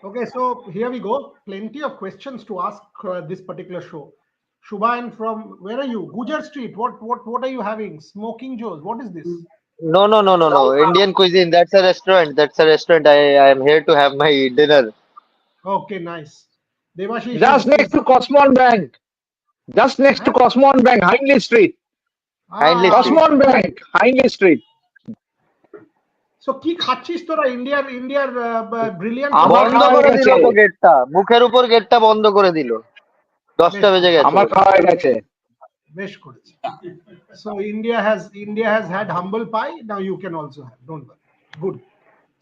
Okay, so here we go. Plenty of questions to ask this particular show. Shubhain, from where are you? Gujar Street. What are you having? Smoking Joe's. What is this? No, no, no, no, no. Indian cuisine. That's a restaurant. That's a restaurant. I am here to have my dinner. Okay, nice. Devashish Just next is to Cosmon Bank. Just next to huh? Cosmon Bank, Hindley Street. Hindley Ah. Street. Cosmon Bank, Hindley Street. So কি খাচ্ছিস তোরা ইন্ডিয়ার brilliant আমার বন্ধ food. খাওয়া হয়ে করে দিল গেছে। তো গেটটা। মুখের উপর গেটটা বন্ধ করে দিল। 10টা বেশ বেজে করেছে, গেছে আমার বলে। খাওয়া হয়ে গেছে। বেশ করেছে। So India has had humble pie. Now you can also have. Don't worry. Good.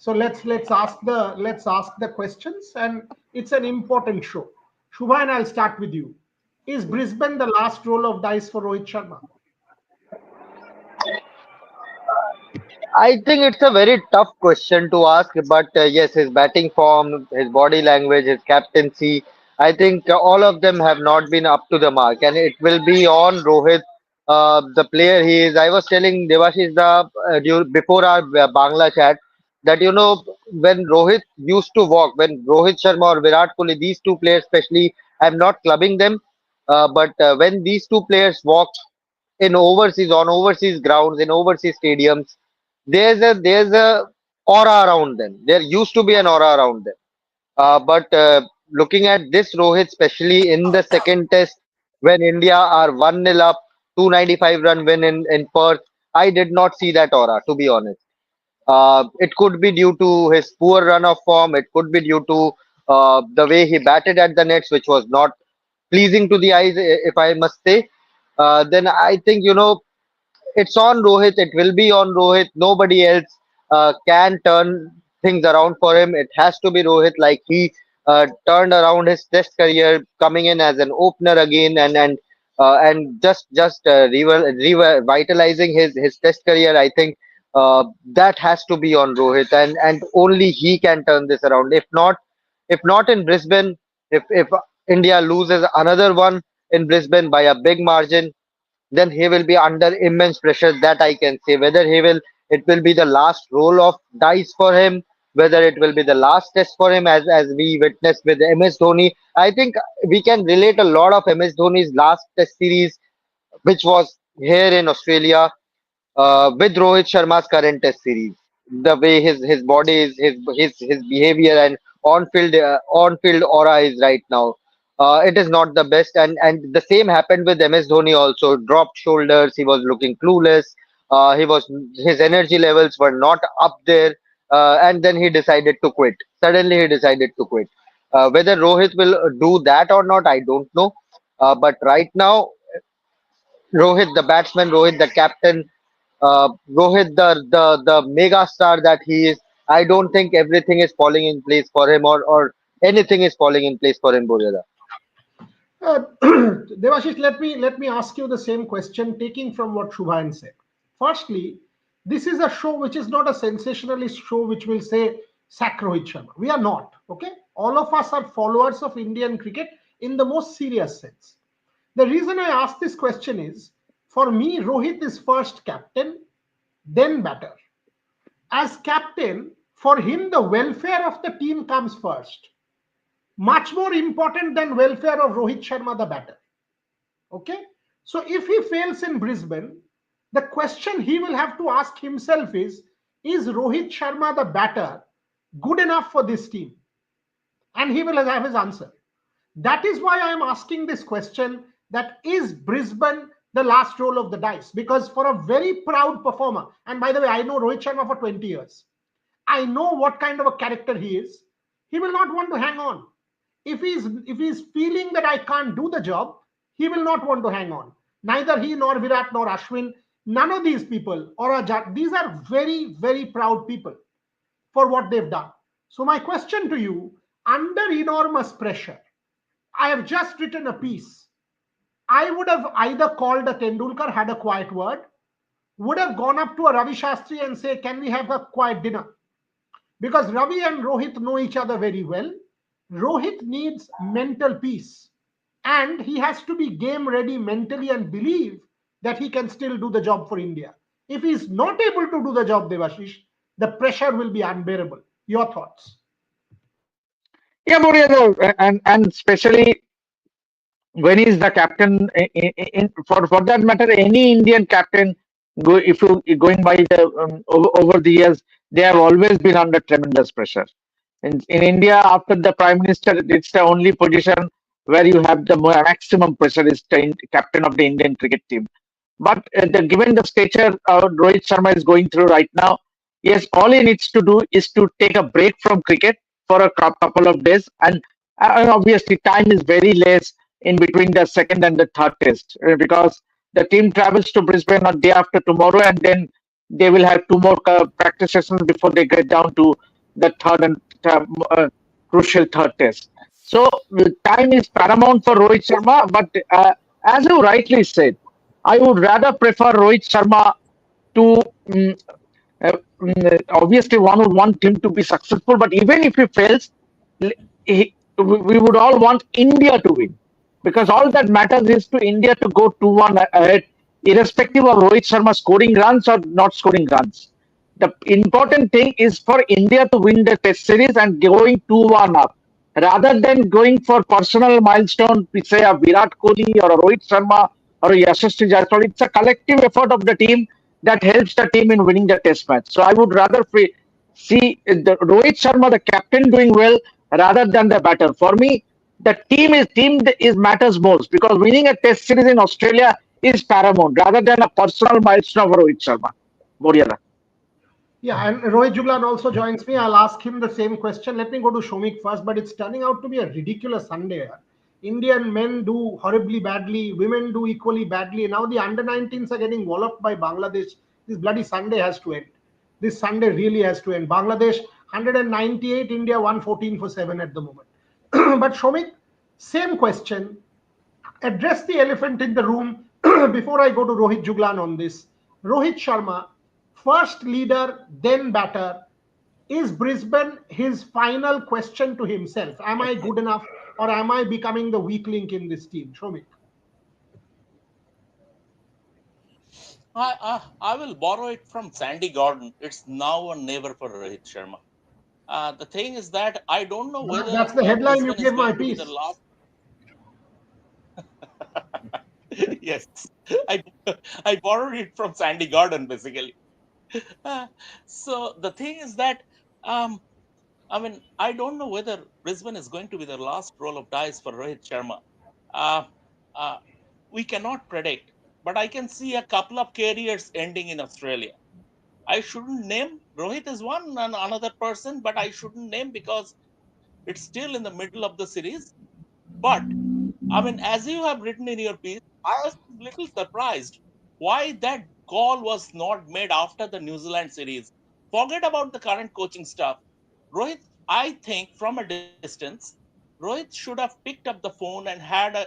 So let's ask the questions, and it's an important show. Shubhain, I'll start with you. Is Brisbane the last roll of dice for Rohit Sharma? I think it's a very tough question to ask, but yes, his batting form, his body language, his captaincy, I think all of them have not been up to the mark, and it will be on Rohit, the player he is. I was telling Devashish before our Bangla chat that when Rohit used to walk, when Rohit Sharma or Virat Kohli, these two players especially, I'm not clubbing them, but when these two players walk in overseas on overseas grounds in overseas stadiums, there's a aura around them. There used to be an aura around them. But looking at this Rohit, especially in the second test when India are 1-0 up, 295 run win in Perth, I did not see that aura, to be honest. It could be due to his poor run of form. It could be due to the way he batted at the nets, which was not pleasing to the eyes, if I must say. Then I think, it's on Rohit. It will be on Rohit. Nobody else can turn things around for him. It has to be Rohit. Like he turned around his Test career, coming in as an opener again, and just revitalizing his Test career. I think that has to be on Rohit, and only he can turn this around. If not in Brisbane, if India loses another one in Brisbane by a big margin, then he will be under immense pressure. That I can say. Whether it will be the last roll of dice for him, whether it will be the last test for him, as we witnessed with MS Dhoni. I think we can relate a lot of MS Dhoni's last test series, which was here in Australia, with Rohit Sharma's current test series. The way his body is, his behavior and on field aura is right now. It is not the best, and the same happened with MS Dhoni also. Dropped shoulders, he was looking clueless. His energy levels were not up there, and then he decided to quit. Suddenly, he decided to quit. Whether Rohit will do that or not, I don't know. But right now, Rohit, the batsman, Rohit, the captain, Rohit, the mega star that he is. I don't think everything is falling in place for him, or anything is falling in place for him, Bojada. Devashish, let me ask you the same question, taking from what Shubhayan said. Firstly, this is a show which is not a sensationalist show which will say sack Rohit Sharma. We are not. Okay, all of us are followers of Indian cricket in the most serious sense. The reason I ask this question is, for me, Rohit is first captain, then batter. As captain, for him, the welfare of the team comes first, much more important than welfare of Rohit Sharma, the batter. Okay, so if he fails in Brisbane, the question he will have to ask himself is Rohit Sharma, the batter, good enough for this team? And he will have his answer. That is why I am asking this question, that is Brisbane the last roll of the dice? Because for a very proud performer, and by the way, I know Rohit Sharma for 20 years. I know what kind of a character he is. He will not want to hang on. If he's feeling that I can't do the job, he will not want to hang on. Neither he nor Virat nor Ashwin, none of these people these are very, very proud people for what they've done. So my question to you, under enormous pressure, I have just written a piece. I would have either called a Tendulkar, had a quiet word, would have gone up to a Ravi Shastri and say, can we have a quiet dinner? Because Ravi and Rohit know each other very well. Rohit needs mental peace, and he has to be game ready mentally and believe that he can still do the job for India. If he's not able to do the job, Devashish, the pressure will be unbearable. Your thoughts? Yeah, Mourinho, and especially when he's the captain, for that matter, any Indian captain, if you going by the over the years, they have always been under tremendous pressure. In India, after the prime minister, it's the only position where you have the maximum pressure is the captain of the Indian cricket team. But given the stature Rohit Sharma is going through right now, yes, all he needs to do is to take a break from cricket for a couple of days, and obviously time is very less in between the second and the third test because the team travels to Brisbane on day after tomorrow, and then they will have two more practice sessions before they get down to the third and crucial third test. So time is paramount for Rohit Sharma, but as you rightly said, I would rather prefer Rohit Sharma to obviously one would want him to be successful, but even if he fails, we would all want India to win because all that matters is to India to go 2-1 ahead, irrespective of Rohit Sharma scoring runs or not scoring runs. The important thing is for India to win the Test series and going 2-1 up rather than going for personal milestone, we say a Virat Kohli or a Rohit Sharma or a Yashasvi Jaiswal. It's a collective effort of the team that helps the team in winning the Test match. So I would rather see the Rohit Sharma, the captain, doing well rather than the batter. For me, the team is matters most because winning a Test series in Australia is paramount rather than a personal milestone of Rohit Sharma. Moriala. Yeah, and Rohit Juglan also joins me. I'll ask him the same question. Let me go to Shomik first, but it's turning out to be a ridiculous Sunday. Indian men do horribly badly, women do equally badly. Now the under 19s are getting walloped by Bangladesh. This bloody Sunday has to end. This Sunday really has to end. Bangladesh 198, India 114 for 7 at the moment. But Shomik, same question. Address the elephant in the room before I go to Rohit Juglan on this. Rohit Sharma, first leader, then batter. Is Brisbane his final question to himself? Am I good enough or am I becoming the weak link in this team? Show me. I will borrow it from Sandy Gordon. It's now or never for Rohit Sharma. The thing is that I don't know whether That's the headline you Brisbane is gave my going to be the piece. last. Yes, I I borrowed it from Sandy Gordon basically. Uh, so the thing is that um, I mean I don't know whether Brisbane is going to be the last roll of dice for Rohit Sharma. Uh, uh, we cannot predict, but I can see a couple of careers ending in Australia. I shouldn't name Rohit is one and another person, but I shouldn't name because it's still in the middle of the series. But I mean, as you have written in your piece, I was a little surprised why that call was not made after the New Zealand series. Forget about the current coaching staff. Rohit, I think from a distance, Rohit should have picked up the phone and had a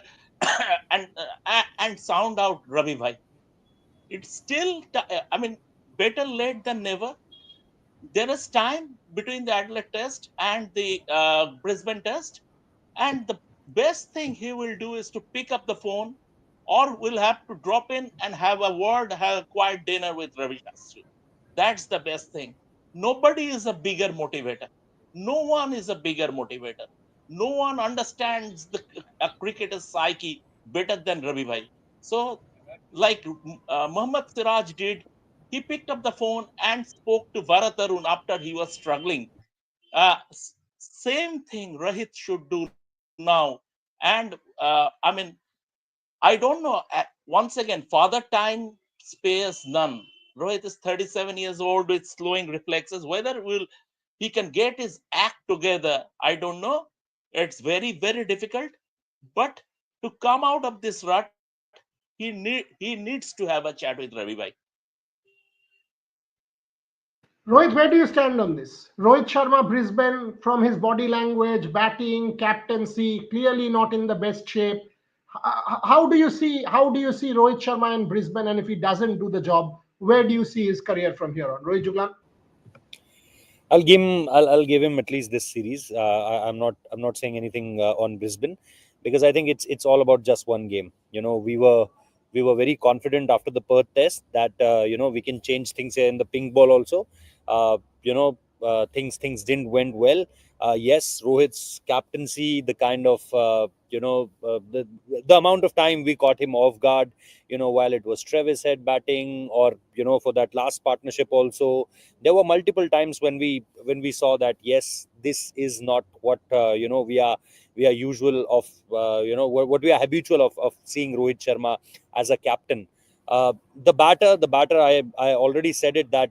and sound out Ravi Bhai. It's still, I mean, better late than never. There is time between the Adelaide test and the Brisbane test, and the best thing he will do is to pick up the phone, or will have to drop in and have a word, have a quiet dinner with Ravi Shastri. That's the best thing. Nobody is a bigger motivator. No one is a bigger motivator. No one understands the a cricketer's psyche better than Ravi Bhai. So, like Muhammad Siraj did, he picked up the phone and spoke to Bharat Arun after he was struggling. Same thing Rohit should do now. And I mean, I don't know. Once again, father time spares none. Rohit is 37 years old with slowing reflexes. Whether will he can get his act together, I don't know. It's very, very difficult. But to come out of this rut, he needs to have a chat with Ravi Bhai. Rohit, where do you stand on this? Rohit Sharma, Brisbane, from his body language, batting, captaincy, clearly not in the best shape. How do you see Rohit Sharma in Brisbane? And if he doesn't do the job, where do you see his career from here on? Rohit Juglan? I'll give him at least this series. I'm not saying anything on Brisbane because I think it's all about just one game. We were very confident after the Perth test that we can change things here in the pink ball also. things didn't went well. Yes, Rohit's captaincy, the kind of the amount of time we caught him off guard, while it was Travis Head batting, or for that last partnership also, there were multiple times when we saw that yes, this is not what we are usual of, what we are habitual of seeing Rohit Sharma as a captain. The batter, I already said it, that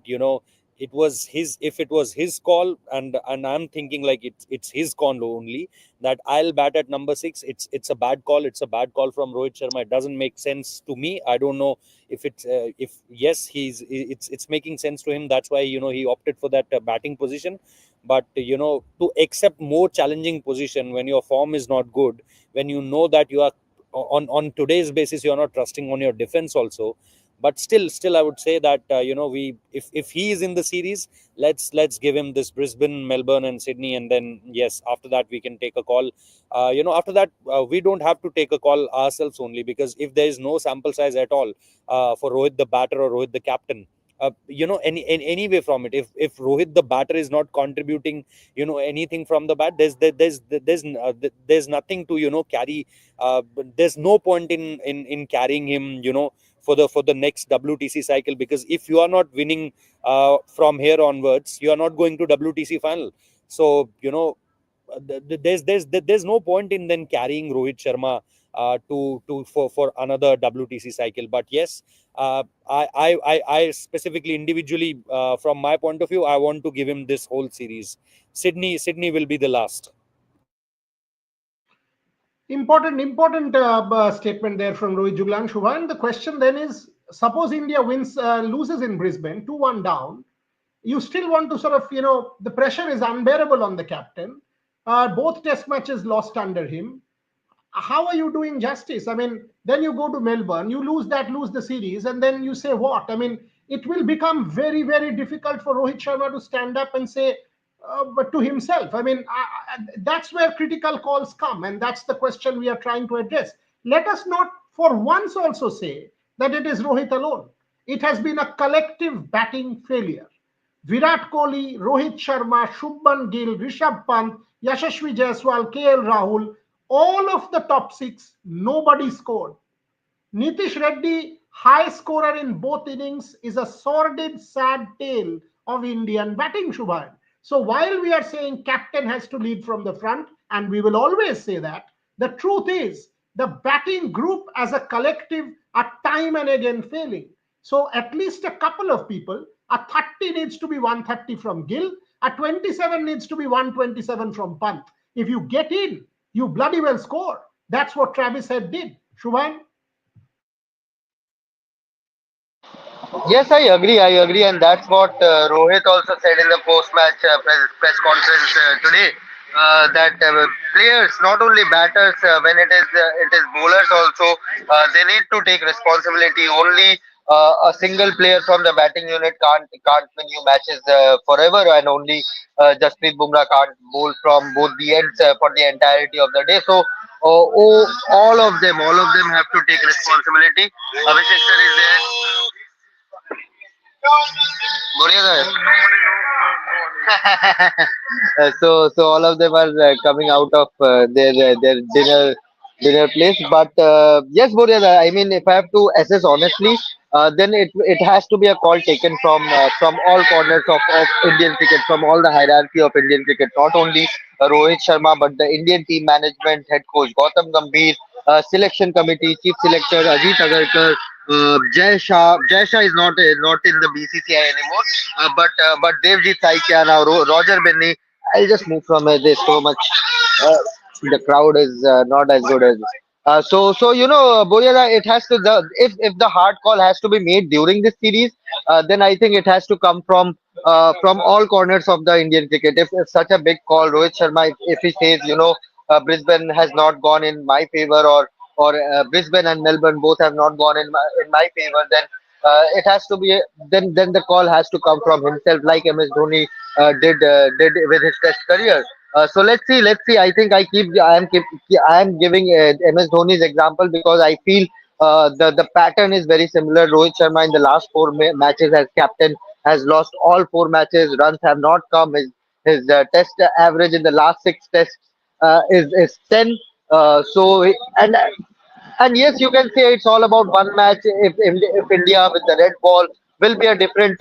it was his, if it was his call, and I'm thinking like it's his call only, that I'll bat at number 6. It's a bad call. It's a bad call from Rohit Sharma. It doesn't make sense to me. I don't know if it's if yes, it's making sense to him. That's why he opted for that batting position. But to accept more challenging position when your form is not good, when you know that you are on today's basis, you're not trusting on your defense also. But still I would say that we if he is in the series, let's give him this Brisbane, Melbourne and Sydney, and then yes, after that we can take a call. After that, we don't have to take a call ourselves only, because if there is no sample size at all for Rohit the batter or Rohit the captain, anyway from it, if Rohit the batter is not contributing anything from the bat, there's nothing to carry. There's no point in carrying him for the next WTC cycle, because if you are not winning from here onwards, you are not going to WTC final. So there's no point in then carrying Rohit Sharma to for another WTC cycle. But yes, I specifically, individually, from my point of view, I want to give him this whole series. Sydney will be the last. Important statement there from Rohit Juglan. Shubhan, the question then is: suppose India loses in Brisbane, 2-1 down. You still want to sort of, the pressure is unbearable on the captain. Both test matches lost under him. How are you doing justice? I mean, then you go to Melbourne, you lose the series, and then you say what? I mean, it will become very, very difficult for Rohit Sharma to stand up and say, but to himself. I mean, that's where critical calls come, and that's the question we are trying to address. Let us not for once also say that it is Rohit alone. It has been a collective batting failure. Virat Kohli, Rohit Sharma, Shubman Gill, Rishabh Pant, Yashasvi Jaiswal, KL Rahul, all of the top 6, nobody scored. Nitish Reddy, high scorer in both innings, is a sordid, sad tale of Indian batting, Shubhan. So while we are saying captain has to lead from the front, and we will always say that, the truth is the batting group as a collective are time and again failing. So at least a couple of people, a 30 needs to be 130 from Gill, a 27 needs to be 127 from Pant. If you get in, you bloody well score. That's what Travis Head did. Shubhan? Yes, I agree, and that's what Rohit also said in the post-match press conference today. That players, not only batters, when it is bowlers also, they need to take responsibility. Only a single player from the batting unit can't win you matches forever, and only Jasprit Bumrah can't bowl from both the ends for the entirety of the day. So. All of them have to take responsibility. Abhishek sir is there. Boreas so all of them are coming out of their dinner place. But yes, Boreas, I mean, if I have to assess honestly, then it has to be a call taken from all corners of Indian cricket, from all the hierarchy of Indian cricket, not only Rohit Sharma, but the Indian team management, head coach Gautam Gambhir, selection committee, chief selector Ajit Agarkar, Jai Shah is not in the BCCI anymore, but Devjit Saikia now, Roger Benny. I'll just move from this so much. Uh, the crowd is not as good as. Boryada, it has to if the hard call has to be made during this series, then I think it has to come from all corners of the Indian cricket. If such a big call, Rohit Sharma, if he says, Brisbane has not gone in my favor, or Brisbane and Melbourne both have not gone in my favor, then it has to be then the call has to come from himself, like MS Dhoni did with his Test career. So let's see. I think I am giving MS Dhoni's example because I feel the pattern is very similar. Rohit Sharma in the last four matches as captain has lost all four matches. Runs have not come. His test average in the last six tests is 10. And yes, you can say it's all about one match. If India with the red ball will be a different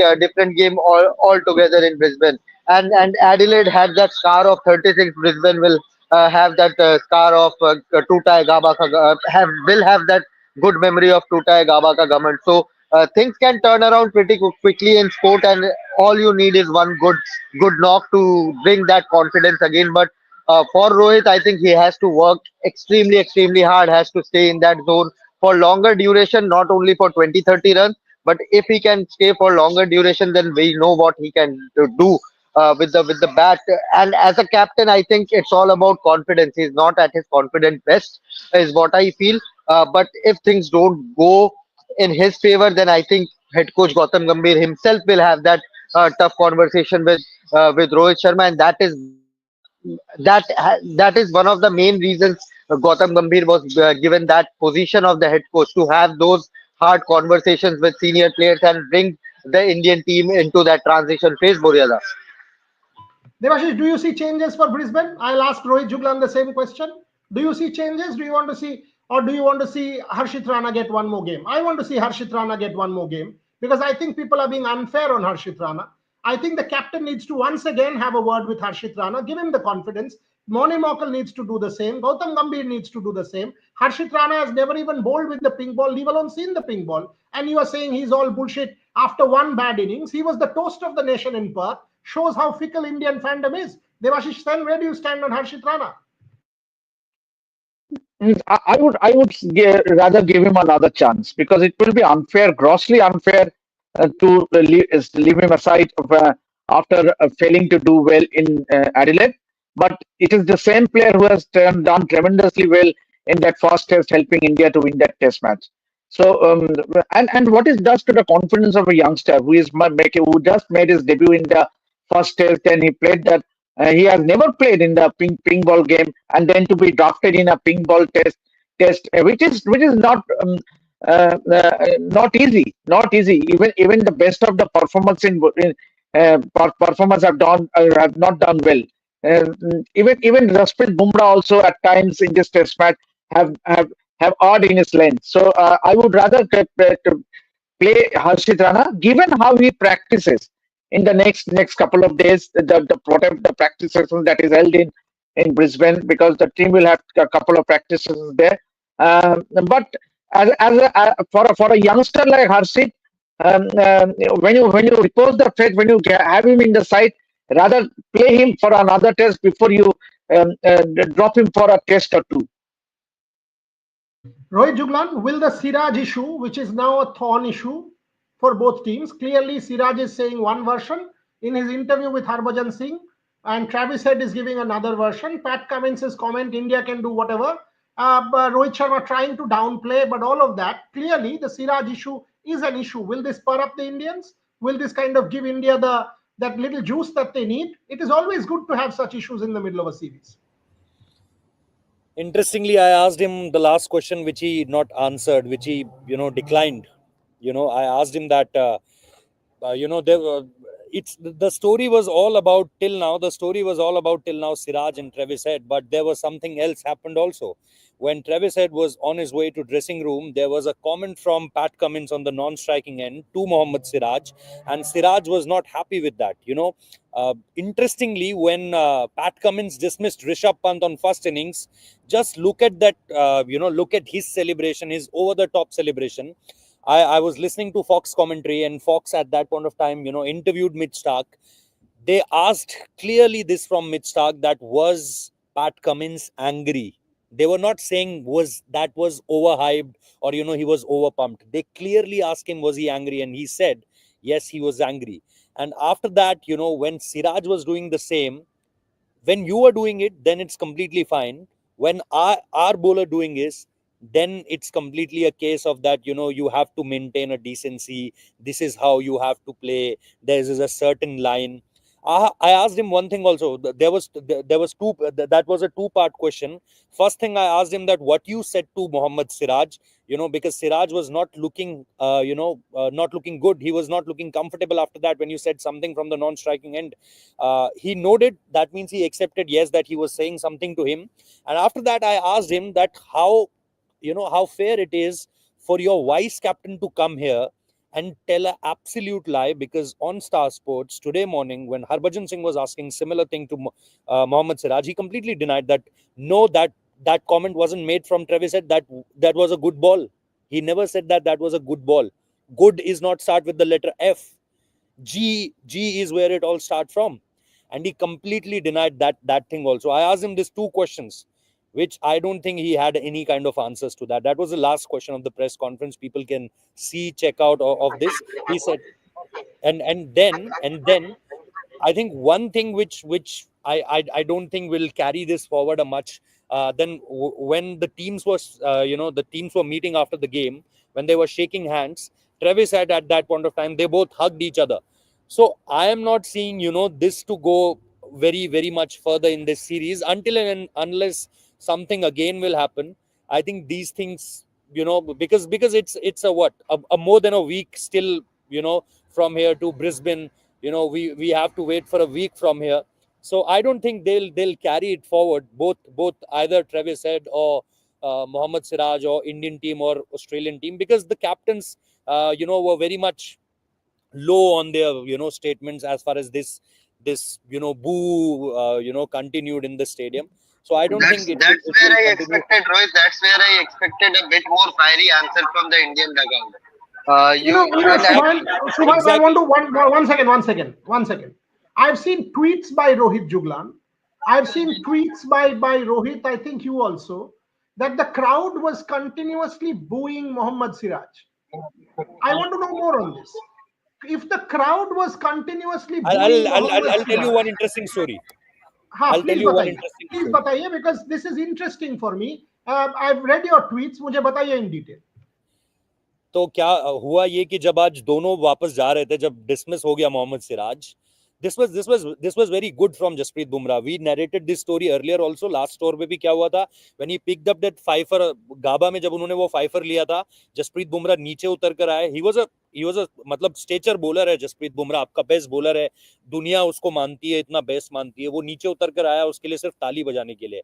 game altogether in Brisbane, and Adelaide had that scar of 36. Brisbane will have that scar of Tutai Gabaka. Will have that good memory of Tutai Gabaka Gaman. So things can turn around pretty quickly in sport, and all you need is one good knock to bring that confidence again. But for Rohit, I think he has to work extremely hard, has to stay in that zone for longer duration, not only for 20, 30 runs, but if he can stay for longer duration, then we know what he can do with the bat. And as a captain, I think it's all about confidence. He's not at his confident best, is what I feel. But if things don't go in his favor, then I think head coach Gautam Gambhir himself will have that tough conversation with Rohit Sharma, and that is one of the main reasons Gautam Gambhir was given that position of the head coach, to have those hard conversations with senior players and bring the Indian team into that transition phase. Boryada. Devashish, do you see changes for Brisbane? I'll ask Rohit Juglan the same question. Do you see changes? Do you want to see, or do you want to see Harshit Rana get one more game? I want to see Harshit Rana get one more game because I think people are being unfair on Harshit Rana. I think the captain needs to once again have a word with Harshit Rana, give him the confidence. Moni Mokal needs to do the same. Gautam Gambhir needs to do the same. Harshit Rana has never even bowled with the pink ball, leave alone seen the pink ball. And you are saying he's all bullshit after one bad innings. He was the toast of the nation in Perth. Shows how fickle Indian fandom is. Devashish Sen, where do you stand on Harshit Rana? Rather give him another chance because it will be unfair, grossly unfair, leave him aside after failing to do well in Adelaide. But it is the same player who has done tremendously well in that first test, helping India to win that test match. So, and what it does to the confidence of a youngster who just made his debut in the first test, and he played that. He has never played in the ping ball game, and then to be drafted in a ping ball test, which is not easy, not easy. Even the best of the performers have not done well. Even Jasprit Bumrah also at times in this test match have have have odd in his length. So I would rather to play Harshit Rana, given how he practices in the next couple of days, the practice session that is held in Brisbane, because the team will have a couple of practices there. But for a youngster like Harshit, when you repose the faith, when you have him in the side, rather play him for another test before you drop him for a test or two. Rohit Juglan, will the Siraj issue, which is now a thorn issue for both teams, clearly Siraj is saying one version in his interview with Harbhajan Singh, and Travis Head is giving another version. Pat Cummins' comment, India can do whatever. But Rohit Sharma trying to downplay, but all of that, clearly the Siraj issue is an issue. Will this spur up the Indians? Will this kind of give India that little juice that they need? It is always good to have such issues in the middle of a series. Interestingly, I asked him the last question, which he not answered, which he declined. I asked him that there were, it's the story was all about till now. The story was all about till now Siraj and Travis Head, but there was something else happened also. When Travis Head was on his way to dressing room, there was a comment from Pat Cummins on the non-striking end to Mohammad Siraj, and Siraj was not happy with that. Interestingly, when Pat Cummins dismissed Rishabh Pant on first innings, just look at that. Look at his celebration, his over-the-top celebration. I was listening to Fox commentary, and Fox at that point of time, interviewed Mitch Stark. They asked clearly this from Mitch Stark, that was Pat Cummins angry? They were not saying was overhyped or he was overpumped. They clearly asked him, was he angry? And he said, yes, he was angry. And after that, when Siraj was doing the same, when you are doing it, then it's completely fine. When our bowler doing is, then it's completely a case of that, you have to maintain a decency. This is how you have to play. There is a certain line. I asked him one thing also. There was two. That was a two-part question. First thing I asked him that what you said to Mohammad Siraj, because Siraj was not looking, not looking good. He was not looking comfortable after that when you said something from the non-striking end. He noted. That means he accepted, yes, that he was saying something to him. And after that, I asked him that how fair it is for your vice captain to come here and tell an absolute lie, because on Star Sports today morning, when Harbhajan Singh was asking similar thing to Mohammad Siraj, he completely denied that. No, that comment wasn't made from Travis Head. That was a good ball. He never said that was a good ball. Good is not start with the letter F. G is where it all start from, and he completely denied that thing also. I asked him these two questions, which I don't think he had any kind of answers to. That was the last question of the press conference. People can see, check out of this. He said, and then I think one thing which I don't think will carry this forward a much. Then when the teams were meeting after the game, when they were shaking hands, Travis had at that point of time, they both hugged each other. So I am not seeing this to go very very much further in this series until and unless something again will happen. I think these things, because it's a more than a week still, from here to Brisbane. We have to wait for a week from here. So I don't think they'll carry it forward, both either Travis Head or Mohammad Siraj, or Indian team or Australian team, because the captains were very much low on their statements as far as this boo continued in the stadium. So I don't That's think it that's it where will I continue. expected, Rohit. That's where I expected a bit more fiery answer from the Indian dugout. And Shubhan, I want Exactly. to one second. I've seen tweets by Rohit Juglan. I've seen tweets by Rohit. I think you also, that the crowd was continuously booing Mohammad Siraj. I want to know more on this. If the crowd was continuously I'll, I'll, booing I'll, I'll Mohammad I'll tell you Siraj, one interesting story. हाँ I'll tell please you one बताइए, interesting please story. बताइए, because this is interesting for me. I've read your tweets, मुझे बताइए in detail. तो क्या हुआ ये कि जब आज दोनों वापस जा रहे थे, जब डिसमिस हो गया Mohammad Siraj, this was very good from Jasprit Bumrah. We narrated this story earlier also. Last over पे भी क्या हुआ था, when he picked up that fifer, गाबा में जब उन्होंने वो फाइफर लिया था, जसप्रीत बुमराह नीचे उतर कर आए. ही वाज अ मतलब स्टेचर बॉलर है जसप्रीत बुमराह, आपका बेस्ट बॉलर है, दुनिया उसको मानती है, इतना बेस्ट मानती है. वो नीचे उतर कर आया उसके लिए सिर्फ ताली बजाने के लिए.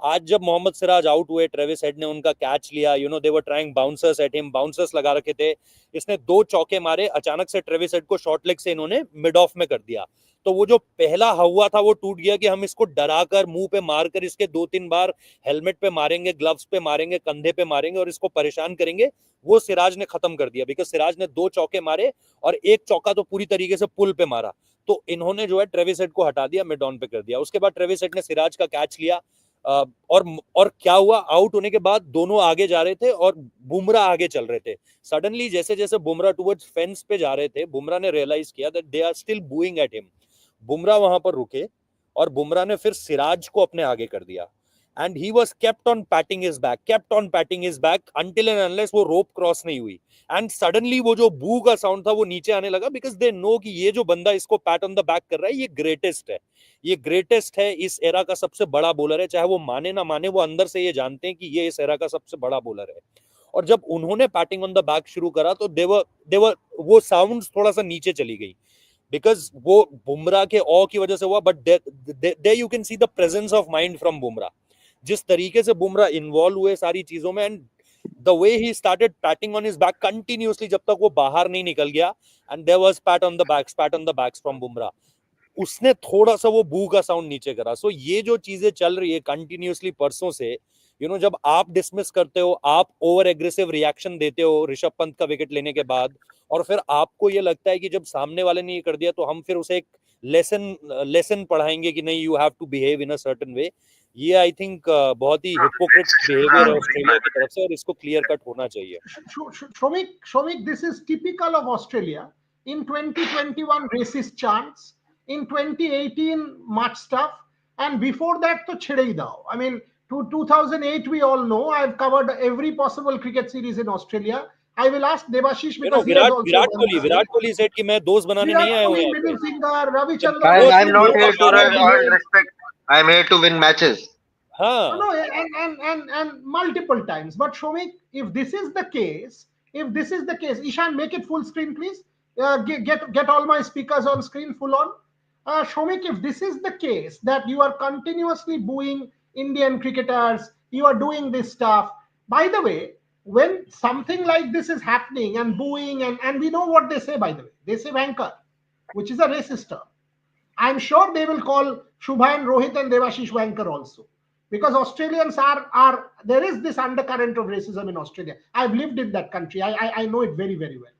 आज जब मोहम्मद सिराज आउट हुए, ट्रेविस हेड ने उनका कैच लिया, they were trying bouncers at him, bouncers लगा रखे थे, इसने 2 चौके मारे, अचानक से ट्रेविस हेड को शॉर्ट लेग से इन्होंने मिड ऑफ में कर दिया. तो वो जो पहला हवा था वो टूट गया कि हम इसको डराकर मुंह पे मारकर इसके 2-3 बार हेलमेट पे मारेंगे, ग्लव्स पे मारेंगे, कंधे पे मारेंगे और इसको परेशान करेंगे. वो सिराज ने खत्म कर दिया, बिकॉज सिराज ने 2 चौके मारे और एक चौका तो पूरी तरीके से पुल पे मारा. तो इन्होंने जो है ट्रेविस हेड को हटा दिया, मिड ऑन पे कर दिया. उसके बाद ट्रेविस हेड ने सिराज का कैच लिया. और क्या हुआ, आउट होने के बाद दोनों आगे जा रहे थे और बुमराह आगे चल रहे थे. सडनली जैसे जैसे बुमराह टुवर्ड्स फेंस पे जा रहे थे, बुमराह ने रियलाइज किया that they are still booing at him. Bumrah वहां पर रुके और बुमराह ने फिर सिराज को अपने आगे कर दिया. And he was kept on patting his back until and unless वो रोप क्रॉस नहीं हुई. एंड सडनली वो जो बू का साउंड था वो नीचे आने लगा, बिकॉज दे नो कि ये जो बंदा इसको पैट ऑन द बैक कर रहा है, ये ग्रेटेस्ट है, इस एरा का सबसे बड़ा बॉलर है. चाहे वो माने ना माने, वो अंदर से ये जानते हैं कि ये इस एरा का सबसे बड़ा बॉलर है. और जब उन्होंने बैटिंग ऑन द बैक शुरू करा तो देवर वो साउंड थोड़ा सा नीचे चली गई, बिकॉज वो बुमराह के ऑ की वजह से हुआ. But there you can see the presence of mind from Bumrah, जिस तरीके से बुमराह इन्वॉल्व हुए सारी चीजों में. And the way he started patting on his back continuously जब तक वो बाहर नहीं निकल गया, and there was pat on the backs from Bumrah. उसने थोड़ा सा वो बू का साउंड नीचे करा. सो ये जो चीजें चल रही है कंटिन्यूअसली परसों से, जब आप डिसमिस करते हो, आप ओवर एग्रेसिव रिएक्शन देते हो ऋषभ पंत का विकेट लेने के बाद, और फिर आपको ये लगता है कि जब सामने वाले ने ये कर दिया तो हम फिर उसे एक लेसन पढ़ाएंगे कि नहीं, you have to behave in a certain way. ये आई थिंक बहुत ही हिपोक्रेट बिहेवियर है ऑस्ट्रेलिया की तरफ से, और इसको क्लियर कट होना चाहिए. Shomik, this is typical of Australia. In 2021, racist chants. In 2018, much stuff. And before that, to chhide dao. I mean, to 2008, we all know. I've covered every possible cricket series in Australia. I will ask Devashish because he has also Virat done Kohli, the same. Virat Kohli said कि मैं दोस्त बनाने Virat नहीं आया हूँ Kohli, यहाँ पे. middle finger, Ravichandran वो I'm Ashwin, not वो they here to बता also रहा have है. earn behaved. respect. I'm here to win matches. No, हाँ. no, and multiple times. But Shomik, if this is the case, Ishan, make it full screen, please. Get all my speakers on screen, full on. Shomik, if this is the case that you are continuously booing Indian cricketers, you are doing this stuff. By the way, when something like this is happening and booing, and we know what they say, by the way, they say wanker, which is a racist term. I'm sure they will call Shubhan, Rohit, and Devashish wanker also. Because Australians are there is this undercurrent of racism in Australia. I've lived in that country. I know it very, very well.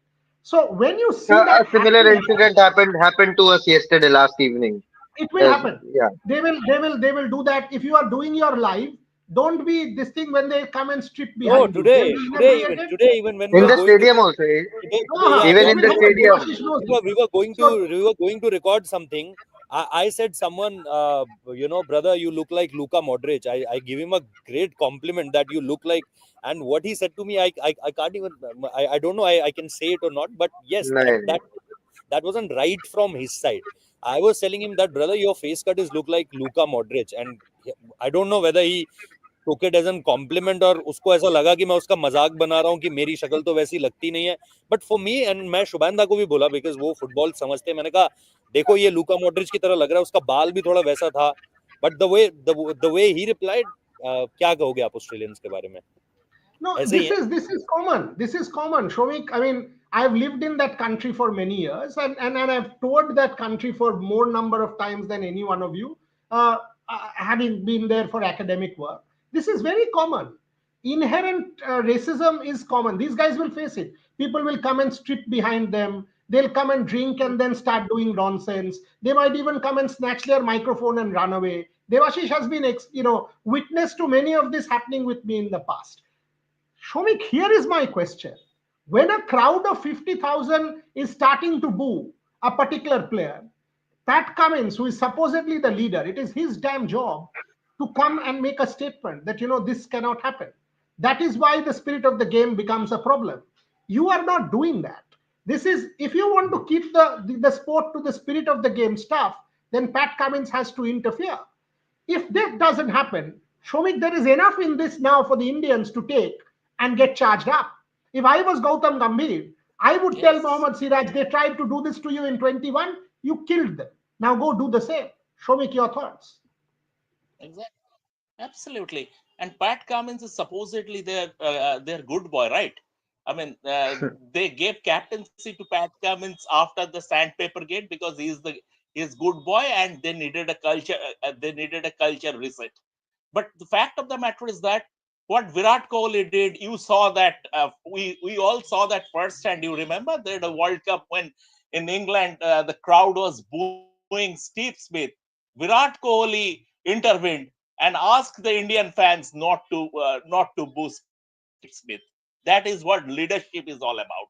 So when you see A that similar happening, incident happened to us yesterday, last evening. it will Yes, happen. yeah. They will do that. If you are doing your live, don't be this thing when they come and strip No, behind you. They'll be inebriated. today even when we In were the going to stadium also. today, yeah, Even It in will the happen. stadium. Devashish knows it. So we were going to record something. I said someone, brother, you look like Luka Modric. I give him a great compliment that you look like. And what he said to me, I can't even, I don't know, I can say it or not. But yes, Nine. that wasn't right from his side. I was telling him that, brother, your face cut is look like Luka Modric. And I don't know whether he took it as a compliment और उसको ऐसा लगा कि मैं उसका मजाक बना रहा हूँ कि मेरी शक्ल तो वैसी लगती नहीं है. बट फॉर मी, एंड मैं शुभेंदा को भी बोला बिकॉज वो फुटबॉल समझते हैं, मैंने कहा देखो ये लूका मॉड्रिच की तरह लग रहा है, उसका बाल भी थोड़ा वैसा था. But the way he replied, क्या कहोगे आप ऑस्ट्रेलियंस के बारे में? no, ऐसे ही this है. is this is common. This is common, Shomik. I mean, I've lived in that country for many years, and I've toured that country for more number of times than any one of you, having been there for academic work. This is very common. Inherent racism is common. These guys will face it. People will come and strip behind them. They'll come and drink and then start doing nonsense. They might even come and snatch their microphone and run away. Devashish has been, witness to many of this happening with me in the past. Shomik, here is my question. When a crowd of 50,000 is starting to boo a particular player, Pat Cummins, who is supposedly the leader, it is his damn job to come and make a statement that, this cannot happen. That is why the spirit of the game becomes a problem. You are not doing that. This is, if you want to keep the sport to the spirit of the game stuff, then Pat Cummins has to interfere. If that doesn't happen, Shomik, there is enough in this now for the Indians to take and get charged up. If I was Gautam Gambhir, I would tell Yes, Mohammad Siraj, they tried to do this to you in 21, you killed them. Now go do the same. Shomik, your thoughts. exactly. Absolutely. And Pat Cummins is supposedly their good boy, right? I mean, they gave captaincy to Pat Cummins after the sandpaper gate because he's good boy, and they needed a culture reset. But the fact of the matter is that what Virat Kohli did, you saw that, we all saw that firsthand. You remember the World Cup when in England the crowd was booing Steve Smith. Virat Kohli intervened and asked the Indian fans not to boo Steve Smith. That is what leadership is all about.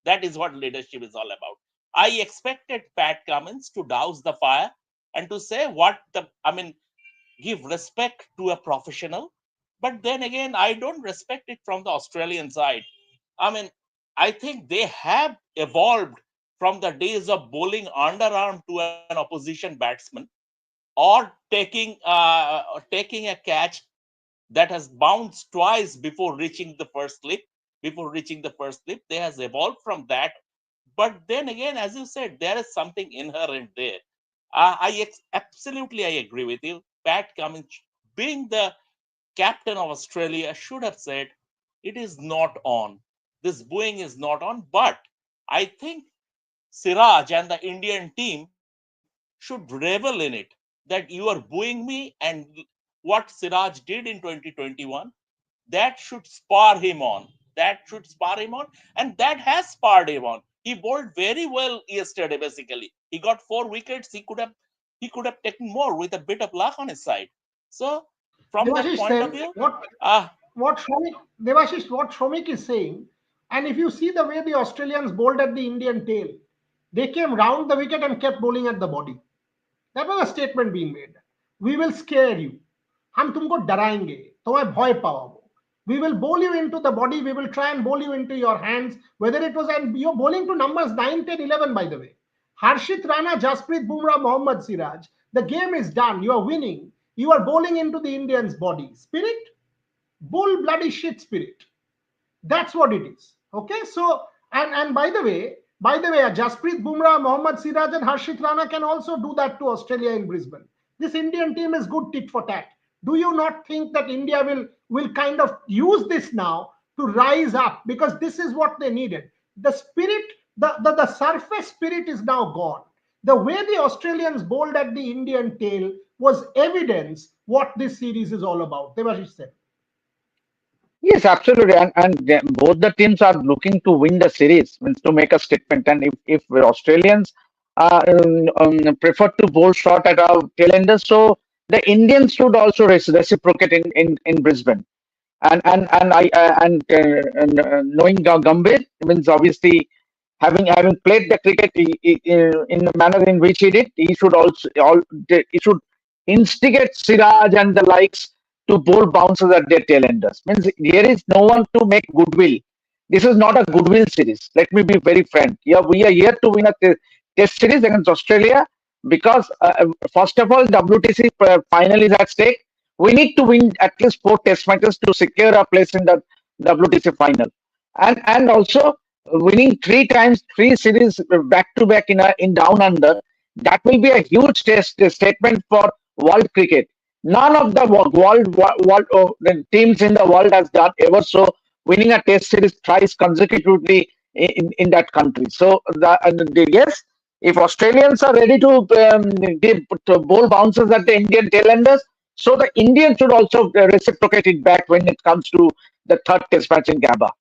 That is what leadership is all about. I expected Pat Cummins to douse the fire and to say give respect to a professional. But then again, I don't respect it from the Australian side. I mean, I think they have evolved from the days of bowling underarm to an opposition batsman, or taking a catch that has bounced twice before reaching the first slip. They has evolved from that. But then again, as you said, there is something inherent there. Absolutely, I agree with you. Pat Cummins, being the captain of Australia, should have said it is not on. This booing is not on. But I think Siraj and the Indian team should revel in it, that you are booing me, and what Siraj did in 2021, that should spur him on. And that has spurred him on. He bowled very well yesterday. Basically, he got 4 wickets. He could have taken more with a bit of luck on his side. So, from that Devashish, point of then view, what what Shomik, Devashish, what Shomik is saying, and if you see the way the Australians bowled at the Indian tail, they came round the wicket and kept bowling at the body. That was a statement being made. We will scare you. हम तुमको डराएंगे, तुम्हें भय पाओ. We will bowl you into the body. We will try and bowl you into your hands. Whether it was, and you're bowling to numbers 9, 10, 11, by the way. Harshit Rana, Jasprit Bumrah, Mohammad Siraj. The game is done. You are winning. You are bowling into the Indians' body. Spirit? Bull bloody shit spirit. That's what it is. Okay, so and by the way, Jasprit Bumrah, Mohammad Siraj, and Harshit Rana can also do that to Australia in Brisbane. This Indian team is good tit for tat. Do you not think that India will kind of use this now to rise up, because this is what they needed? The spirit, the surface spirit is now gone. The way the Australians bowled at the Indian tail was evidence what this series is all about. Devashish said. Yes, absolutely. Both the teams are looking to win the series, means to make a statement. And if Australians prefer to bowl short at our tail enders, so the Indians should also reciprocate in Brisbane. And knowing Gambhir means obviously having played the cricket in the manner in which he did, he should he should instigate Siraj and the likes to bowl bounces at their tail enders. Means there is no one to make goodwill. This is not a goodwill series. Let me be very frank. Yeah, we are here to win a test series against Australia because first of all, WTC final is at stake. We need to win at least 4 test matches to secure a place in the WTC final, and also winning 3 times 3 series back to back in down under. That will be a huge statement for world cricket. None of the the teams in the world has done ever so, winning a test series thrice consecutively in that country. So yes, if Australians are ready to give to bowl bounces at the Indian tailenders, so the Indians should also reciprocate it back when it comes to the third test match in Gabba.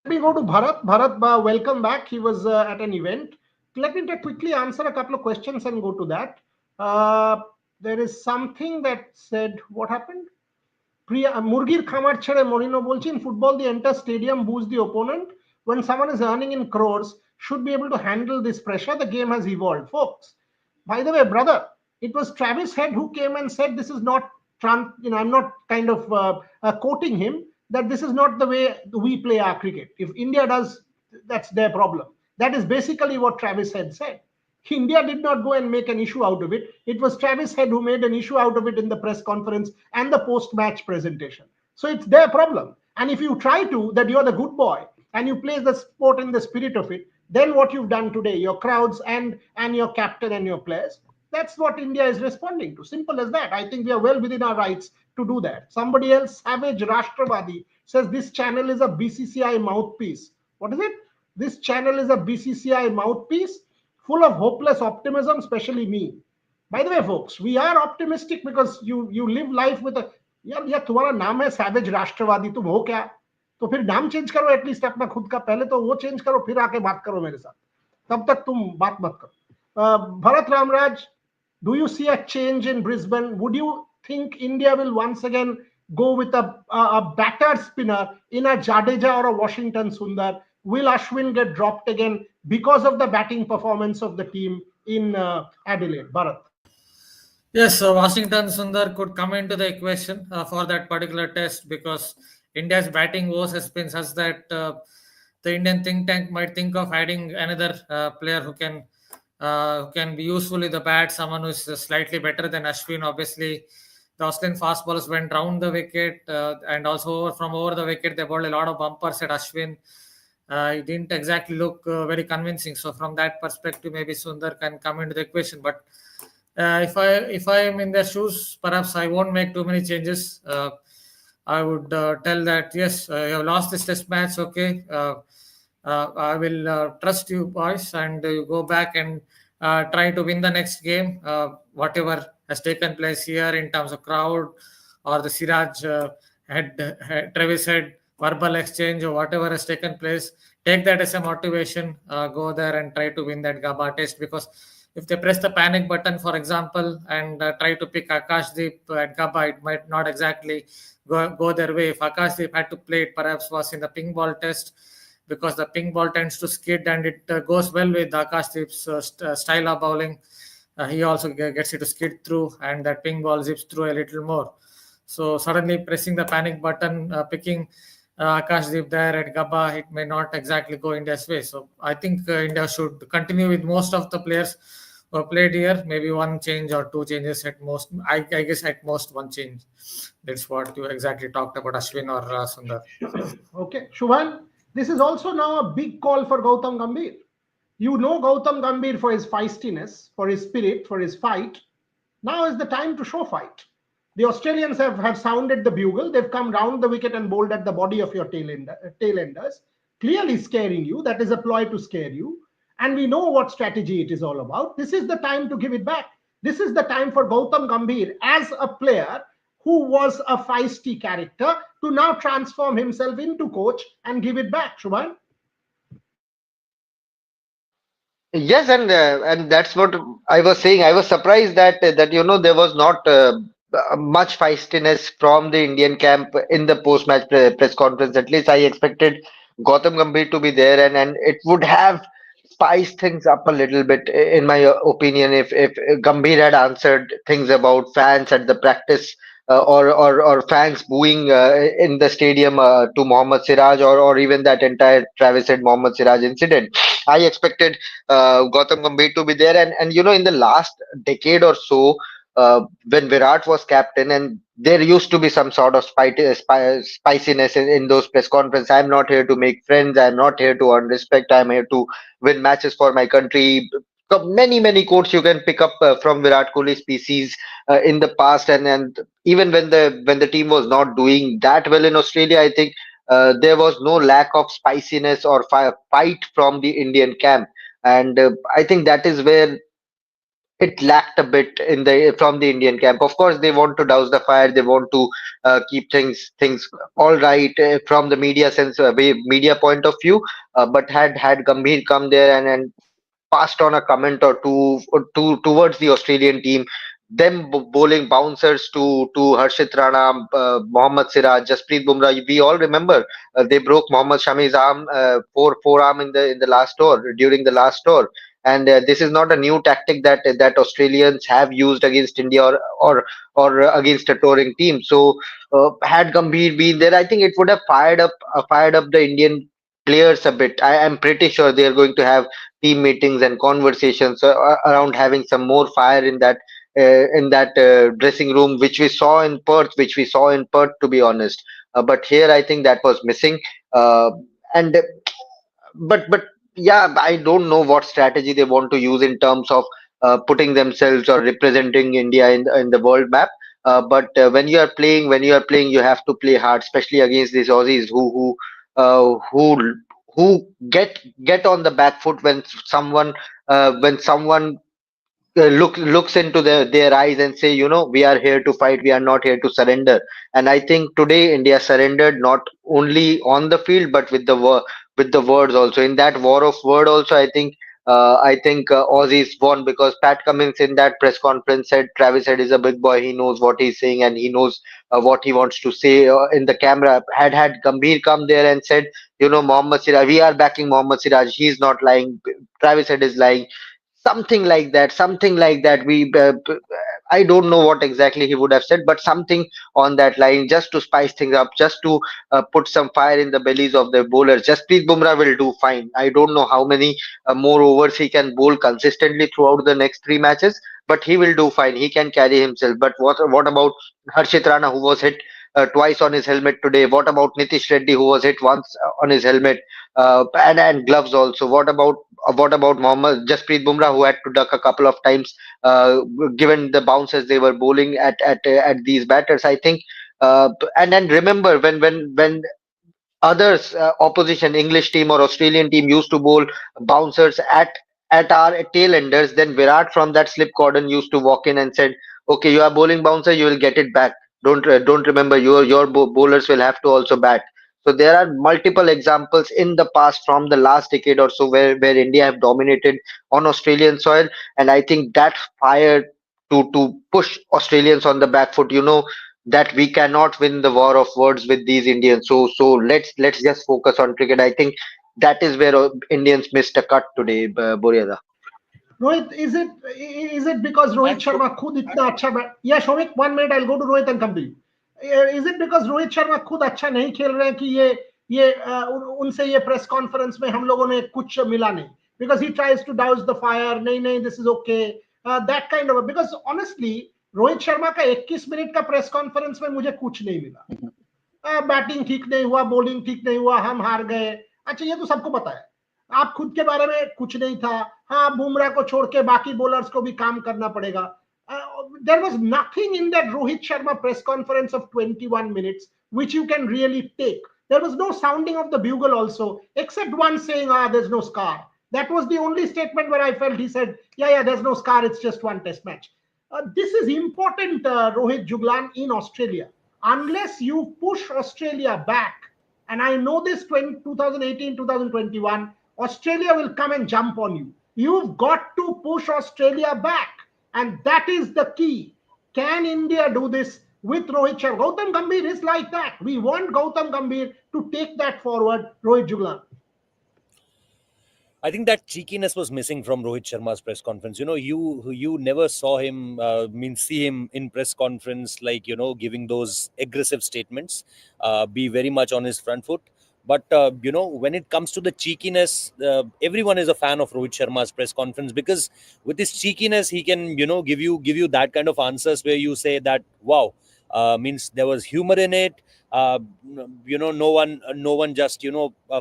Let me go to Bharat. Bharat, welcome back. He was at an event. Let me quickly answer a couple of questions and go to that. There is something that said, what happened? Priya Murgir Khamar Chede Morino Bolchi, in football, the entire stadium boos the opponent. When someone is earning in crores, should be able to handle this pressure. The game has evolved, folks. By the way, brother, it was Travis Head who came and said this is not, I'm not kind of quoting him, that this is not the way we play our cricket. If India does, that's their problem. That is basically what Travis Head said. India did not go and make an issue out of it. It was Travis Head who made an issue out of it in the press conference and the post-match presentation. So it's their problem. And if you try to, that you're the good boy and you play the sport in the spirit of it, then what you've done today, your crowds and your captain and your players, that's what India is responding to. Simple as that. I think we are well within our rights to do that. Somebody else, Savage Rashtravadi, says this channel is a BCCI mouthpiece. What is it? This channel is a BCCI mouthpiece full of hopeless optimism, especially me. By the way, folks, we are optimistic because you live life with a, यार तुम्हारा नाम है savage राष्ट्रवादी, तुम हो क्या? तो फिर नाम चेंज करो एटलीस्ट अपना खुद का, पहले तो वो चेंज करो फिर आके बात करो मेरे साथ, तब तक तुम बात मत करो. Bharat Ramraj, do you see a change in Brisbane? Would you think India will once again go with a battered spinner in a Jadeja or a Washington Sundar? Will Ashwin get dropped again because of the batting performance of the team in Adelaide? Bharat. Yes, so Washington Sundar could come into the equation for that particular test, because India's batting woes has been such that the Indian think tank might think of adding another player who can be useful with the bat, someone who is slightly better than Ashwin. Obviously, the Australian fast bowlers went round the wicket and also from over the wicket, they bowled a lot of bumpers at Ashwin. It didn't exactly look very convincing. So from that perspective, maybe Sundar can come into the equation. But if I am in their shoes, perhaps I won't make too many changes. I would tell that yes, you have lost this test match. Okay, I will trust you boys, and you go back and try to win the next game. Whatever has taken place here in terms of crowd or the Siraj Travis Head verbal exchange or whatever has taken place, take that as a motivation. Go there and try to win that Gabba test, because if they press the panic button, for example, and try to pick Akashdeep at Gabba, it might not exactly go their way. If Akashdeep had to play, it perhaps was in the pink ball test, because the pink ball tends to skid and it goes well with Akashdeep's style of bowling. He also gets it to skid through, and that pink ball zips through a little more. So suddenly pressing the panic button, picking Akashdeep there at Gabba, it may not exactly go India's way. So I think India should continue with most of the players who played here. Maybe one change or two changes at most. I guess at most one change. That's what you exactly talked about, Ashwin or Sundar. Okay, Shubhan, this is also now a big call for Gautam Gambhir. You know Gautam Gambhir for his feistiness, for his spirit, for his fight. Now is the time to show fight. The Australians have sounded the bugle. They've come round the wicket and bowled at the body of your tailenders, clearly scaring you. That is a ploy to scare you. And we know what strategy it is all about. This is the time to give it back. This is the time for Gautam Gambhir as a player who was a feisty character to now transform himself into coach and give it back. Shubhan? Yes, and that's what I was saying. I was surprised that there was not much feistiness from the Indian camp in the post-match press conference. At least I expected Gautam Gambhir to be there, and it would have spiced things up a little bit, in my opinion, if Gambhir had answered things about fans at the practice. Or fans booing in the stadium to Mohammad Siraj, or even that entire Travis Head Mohammad Siraj incident. I expected Gautam Gambhir to be there. And in the last decade or so, when Virat was captain, and there used to be some sort of spiciness in those press conferences. I'm not here to make friends. I'm not here to earn respect. I'm here to win matches for my country. So many quotes you can pick up from Virat Kohli species in the past, and even when the team was not doing that well in Australia, I think there was no lack of spiciness or fight from the Indian camp. And I think that is where it lacked a bit in the from the Indian camp. Of course, they want to douse the fire. They want to keep things all right from the media point of view. But had Gambhir come there and passed on a comment or two, towards the Australian team. Them bowling bouncers to Harshit Rana, Mohammad Siraj, Jasprit Bumrah. We all remember they broke Mohammad Shami's forearm in the last over, during the last over. And this is not a new tactic that Australians have used against India, or against a touring team. So had Gambhir been there, I think it would have fired up the Indian players a bit. I am pretty sure they are going to have team meetings and conversations around having some more fire in that dressing room, which we saw in Perth, to be honest. But here, I think that was missing. And but yeah, I don't know what strategy they want to use in terms of putting themselves or representing India in the world map. But when you are playing, you have to play hard, especially against these Aussies who get on the back foot when someone looks into their eyes and say, we are here to fight, we are not here to surrender. And I think today India surrendered, not only on the field but with the words also. In that war of word also, I think Aussies won, because Pat Cummins in that press conference said Travis Head is a big boy, he knows what he's saying, and he knows what he wants to say in the camera. Had Gambhir come there and said, Mohammad Siraj, we are backing Mohammad Siraj, he's not lying, Travis Head is lying, something like that. I don't know what exactly he would have said, but something on that line, just to spice things up, just to put some fire in the bellies of the bowlers. Jasprit Bumrah will do fine. I don't know how many more overs he can bowl consistently throughout the next three matches, but he will do fine. He can carry himself. But what about Harshit Rana, who was hit twice on his helmet today? What about Nitish Reddy, who was hit once on his helmet, and gloves also? What about Mohammad Jasprit Bumrah, who had to duck a couple of times, given the bounces they were bowling at these batters? I think, and then remember when others, opposition English team or Australian team, used to bowl bouncers at our tail enders, then Virat from that slip cordon used to walk in and said, "Okay, you are bowling bouncer, you will get it back. Don't remember, your bowlers will have to also bat." So there are multiple examples in the past, from the last decade or so, where India have dominated on Australian soil, and I think that fire to push Australians on the back foot. That we cannot win the war of words with these Indians. So let's just focus on cricket. I think that is where Indians missed a cut today, Buriada. Rohit, is it because Rohit I'm sure. Sharma खुद इतना अच्छा yeah, Shomik, 1 minute, I'll go to Rohit and come to you. Is it because Rohit Sharma खुद अच्छा नहीं खेल रहे हैं कि ये उनसे ये प्रेस कॉन्फ्रेंस में हम लोगों ने कुछ मिला नहीं, because he tries to douse the fire, नहीं नहीं this is okay, that kind of, because honestly Rohit Sharma का 21 मिनट का प्रेस कॉन्फ्रेंस में मुझे कुछ नहीं मिला। बैटिंग ठीक नहीं हुआ, बॉलिंग ठीक नहीं हुआ, हम हार गए, अच्छा ये तो सबको पता है, आप खुद के बारे में कुछ नहीं था। हाँ, बुमराह को छोड़ के बाकी बॉलर्स को भी काम करना पड़ेगा। There was nothing in that Rohit Sharma press conference of 21 minutes which you can really take. There was no sounding of the bugle also, except one saying, there's no scar. That was the only statement where I felt he said, yeah, there's no scar, it's just one test match. This is important, Rohit Juglan, in Australia. Unless you push Australia back, and I know this 2018, 2021, Australia will come and jump on you. You've got to push Australia back. And that is the key. Can India do this with Rohit Sharma? Gautam Gambhir is like that. We want Gautam Gambhir to take that forward, Rohit Juglan. I think that cheekiness was missing from Rohit Sharma's press conference. You never saw him, see him in press conference, like, giving those aggressive statements, be very much on his front foot. But, when it comes to the cheekiness, everyone is a fan of Rohit Sharma's press conference, because with his cheekiness, he can, give you that kind of answers where you say that, wow, means there was humor in it. No one just,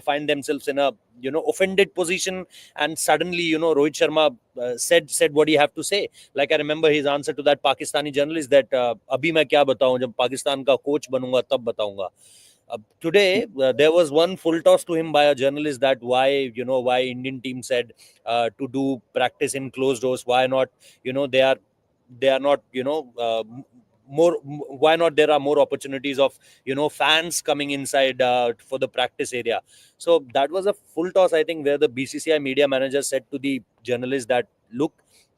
find themselves in a, offended position, and suddenly, Rohit Sharma said what he have to say. Like, I remember his answer to that Pakistani journalist that, abhi main kya bataun, jab Pakistan ka coach banunga tab bataunga. Today, there was one full toss to him by a journalist that why Indian team said to do practice in closed doors. Why not? They are not. More. Why not? There are more opportunities of fans coming inside for the practice area. So that was a full toss, I think, where the BCCI media manager said to the journalist that, look,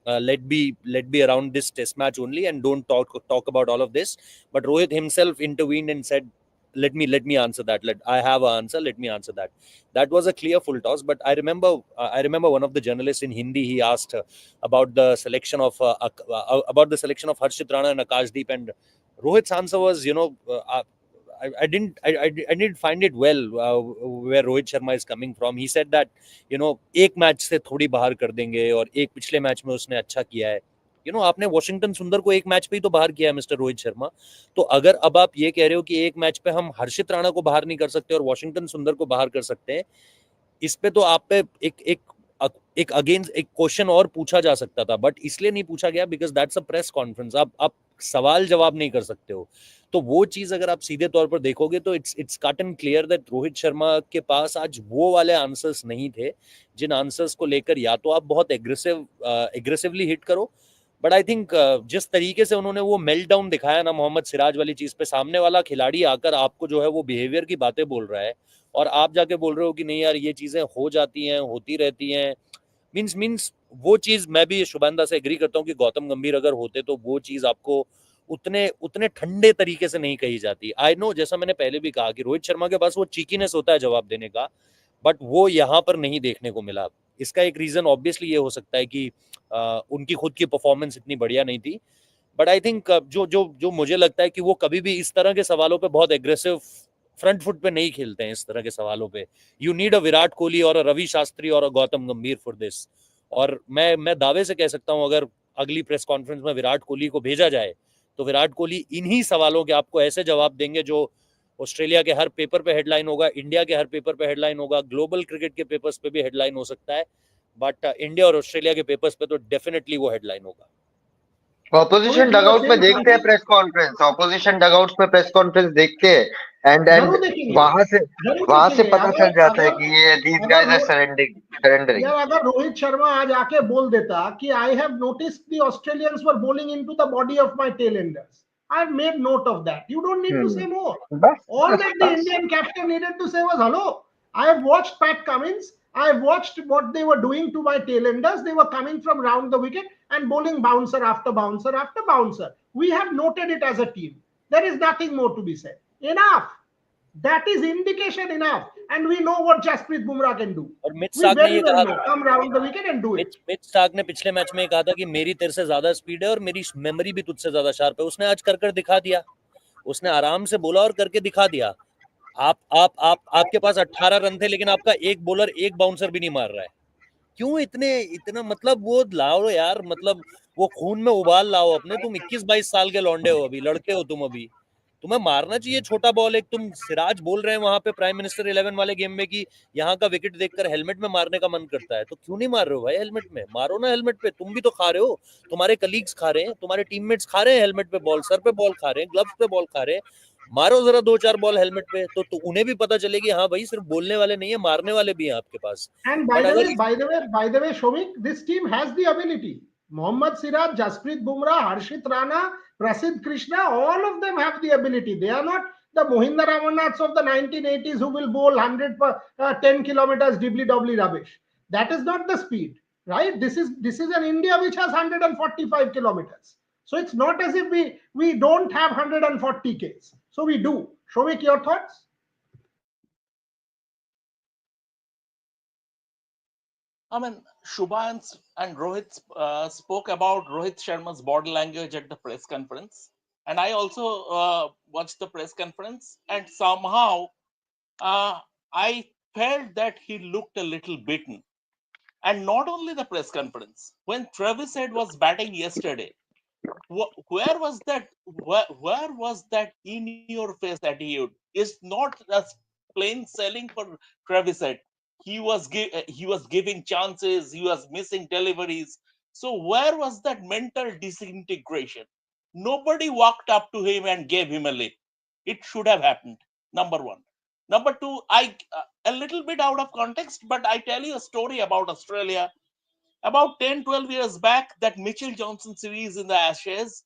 let be around this test match only, and don't talk about all of this. But Rohit himself intervened and said, let me answer that. I have an answer. Let me answer that. That was a clear full toss. But I remember one of the journalists in Hindi. He asked about the selection of Harshit Rana and Akashdeep, and Rohit's answer was, I didn't find it well where Rohit Sharma is coming from. He said that एक match से थोड़ी बाहर कर देंगे, और एक पिछले match में उसने अच्छा किया है. आपने वॉशिंगटन सुंदर को एक मैच पे ही तो बाहर किया है, मिस्टर रोहित शर्मा. तो अगर अब आप ये कह रहे हो कि एक मैच पे हम हर्षित राणा को बाहर नहीं कर सकते और वॉशिंगटन सुंदर को बाहर कर सकते हैं, इस पे तो आप पे एक अगेंस्ट एक क्वेश्चन और पूछा जा सकता था, बट इसलिए नहीं पूछा गया because that's a press conference. आप सवाल जवाब नहीं कर सकते हो. तो वो चीज अगर आप सीधे तौर पर देखोगे तो it's cut and clear that Rohit Sharma के पास आज वो वाले आंसर्स नहीं थे, जिन आंसर्स को लेकर या तो आप बहुत एग्रेसिवली हिट करो. बट आई थिंक जिस तरीके से उन्होंने वो मेल्ट डाउन दिखाया ना मोहम्मद सिराज वाली चीज पे, सामने वाला खिलाड़ी आकर आपको जो है वो बिहेवियर की बातें बोल रहा है, और आप जाके बोल रहे हो कि नहीं यार ये चीजें हो जाती हैं, होती रहती हैं. मीन्स वो चीज मैं भी शुभानंदा से एग्री करता हूँ कि गौतम गंभीर अगर होते तो वो चीज आपको उतने ठंडे तरीके से नहीं कही जाती. आई नो, जैसा मैंने पहले भी कहा कि रोहित शर्मा के पास वो चीकीनेस होता है जवाब देने का, बट वो यहाँ पर नहीं देखने को मिला. इसका एक रीजन ऑब्वियसली ये हो सकता है कि उनकी खुद की परफॉर्मेंस इतनी बढ़िया नहीं थी. बट आई थिंक जो मुझे लगता है कि वो कभी भी इस तरह के सवालों पे बहुत एग्रेसिव फ्रंट फुट पे नहीं खेलते हैं. इस तरह के सवालों पे you need a Virat Kohli और अ रवि शास्त्री और अ गौतम गंभीर फॉर दिस. और मैं दावे से कह सकता हूं, अगर अगली प्रेस कॉन्फ्रेंस में विराट कोहली को भेजा जाए तो विराट कोहली इन्हीं सवालों के आपको ऐसे जवाब देंगे जो ऑस्ट्रेलिया के हर पेपर पे हेडलाइन होगा, इंडिया के हर पेपर पे हेडलाइन होगा, ग्लोबल क्रिकेट के पेपर्स पे भी हेडलाइन हो सकता है, बट इंडिया और ऑस्ट्रेलिया के पेपर्स पे तो डेफिनेटली वो हेडलाइन होगा. ऑपोजिशन डगआउट में देखते हैं प्रेस कॉन्फ्रेंस, ऑपोजिशन डगआउट्स में प्रेस कॉन्फ्रेंस देखते हैं, एंड वहां से पता चल जाता है कि ये दीस गाइस आर सरेंडरिंग. यार अगर रोहित शर्मा आज आके बोल देता कि I have noticed the Australians were bowling into the body of my tell Anders, I have made note of that. You don't need to say more. All that the Indian captain needed to say was, hello, I have watched Pat Cummins. I have watched what they were doing to my tailenders. They were coming from round the wicket and bowling bouncer after bouncer after bouncer. We have noted it as a team. There is nothing more to be said. Enough. That is indication enough. And we know what Jasprit Bumrah can do. और Mitch Starc ने ये कहा, come round the wicket and do it. Mitch Starc ने पिछले match में कहा था कि मेरी तेरे से ज्यादा स्पीड है और मेरी मेमोरी भी तुझसे ज्यादा शार्प है. उसने आज कर दिखा दिया. उसने आराम से बोला और करके दिखा दिया। आप आपके पास 18 रन थे, लेकिन आपका एक बॉलर एक बाउंसर भी नहीं मार रहा है। क्यों इतना मतलब वो लाओ यार, मतलब वो खून में उबाल लाओ अपने। तुम 21-22 साल के लौंडे हो, अभी लड़के हो तुम, अभी तुम्हें मारना चाहिए छोटा बॉल। एक तुम सिराज बोल रहे हैं वहां पे प्राइम मिनिस्टर 11 वाले गेम में कि यहाँ का विकेट देखकर हेलमेट में मारने का मन करता है, तो क्यों नहीं मार रहे हो भाई? हेलमेट में मारो ना, हेलमेट पे। तुम भी तो खा रहे हो, तुम्हारे कलीग्स खा रहे हैं, तुम्हारे टीममेट्स खा रहे हैं हेलमेट पे बॉल, सर पे बॉल खा रहे हैं, ग्लव्स पे बॉल खा रहे हैं। मारो जरा 2-4 बॉल हेलमेट पे, तो उन्हें भी पता चलेगी हाँ भाई सिर्फ बोलने वाले नहीं है, मारने वाले भी हैं आपके पास। And बट अगर by the way, Shomik, this team has the ability. Mohammad Siraj, Jasprit Bumrah, Harshit Rana, Prasidh Krishna, all of them have the ability. They are not the Mohinder Ramanats of the 1980s who will bowl 10 kilometers dibbly-dobbly rubbish. That is not the speed, right? This is an India which has 145 kilometers. So it's not as if we don't have 140 Ks. So we do. Shomik, your thoughts? I mean, Shubhan and Rohit spoke about Rohit Sharma's body language at the press conference, and I also watched the press conference, and somehow I felt that he looked a little beaten. And not only the press conference, when Travis Head was batting yesterday, where was that? Where was that in-your-face attitude? It's not a plain selling for Travis Head. He was giving chances. He was missing deliveries. So where was that mental disintegration? Nobody walked up to him and gave him a lip. It should have happened. Number one. Number two, I a little bit out of context, but I tell you a story about Australia about 10-12 years back, that Mitchell Johnson series in the Ashes,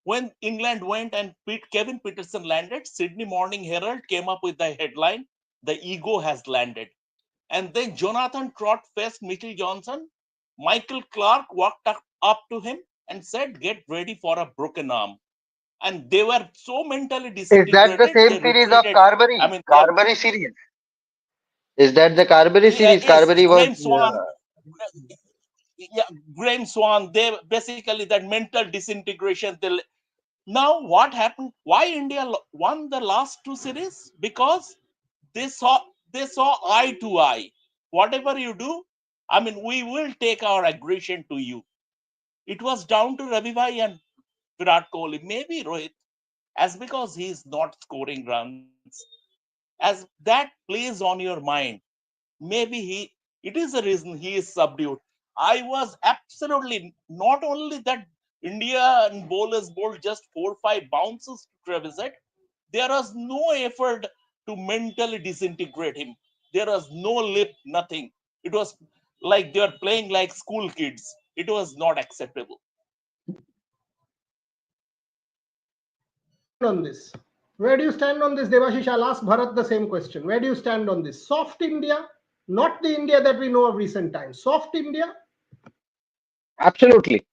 when England went and Kevin Peterson landed, Sydney Morning Herald came up with the headline, "The ego has landed." And then Jonathan Trott faced Mitchell Johnson. Michael Clark walked up to him and said, "Get ready for a broken arm." And they were so mentally Is that the disintegrated, same they series of retreated. I Carberry? mean, Carberry series? Is that the Carberry series? yes, Carberry was Graham Swan, yeah, Graham Swan, they basically that mental disintegration. Now, what happened? Why India won the last two series? Because they saw eye to eye. Whatever you do, I mean, we will take our aggression to you. It was down to Ravi Bhai and Virat Kohli, maybe Rohit, as because he is not scoring runs, as that plays on your mind. Maybe it is the reason he is subdued. I was absolutely not only that Indian bowlers bowled just 4-5 bounces to Travis Head. There was no effort to mentally disintegrate him. There was no lip, nothing. It was like they were playing like school kids. It was not acceptable. On this? Where do you stand on this, Devashish? I'll ask Bharat the same question. Where do you stand on this? Soft India, not the India that we know of recent times. Soft India? Absolutely,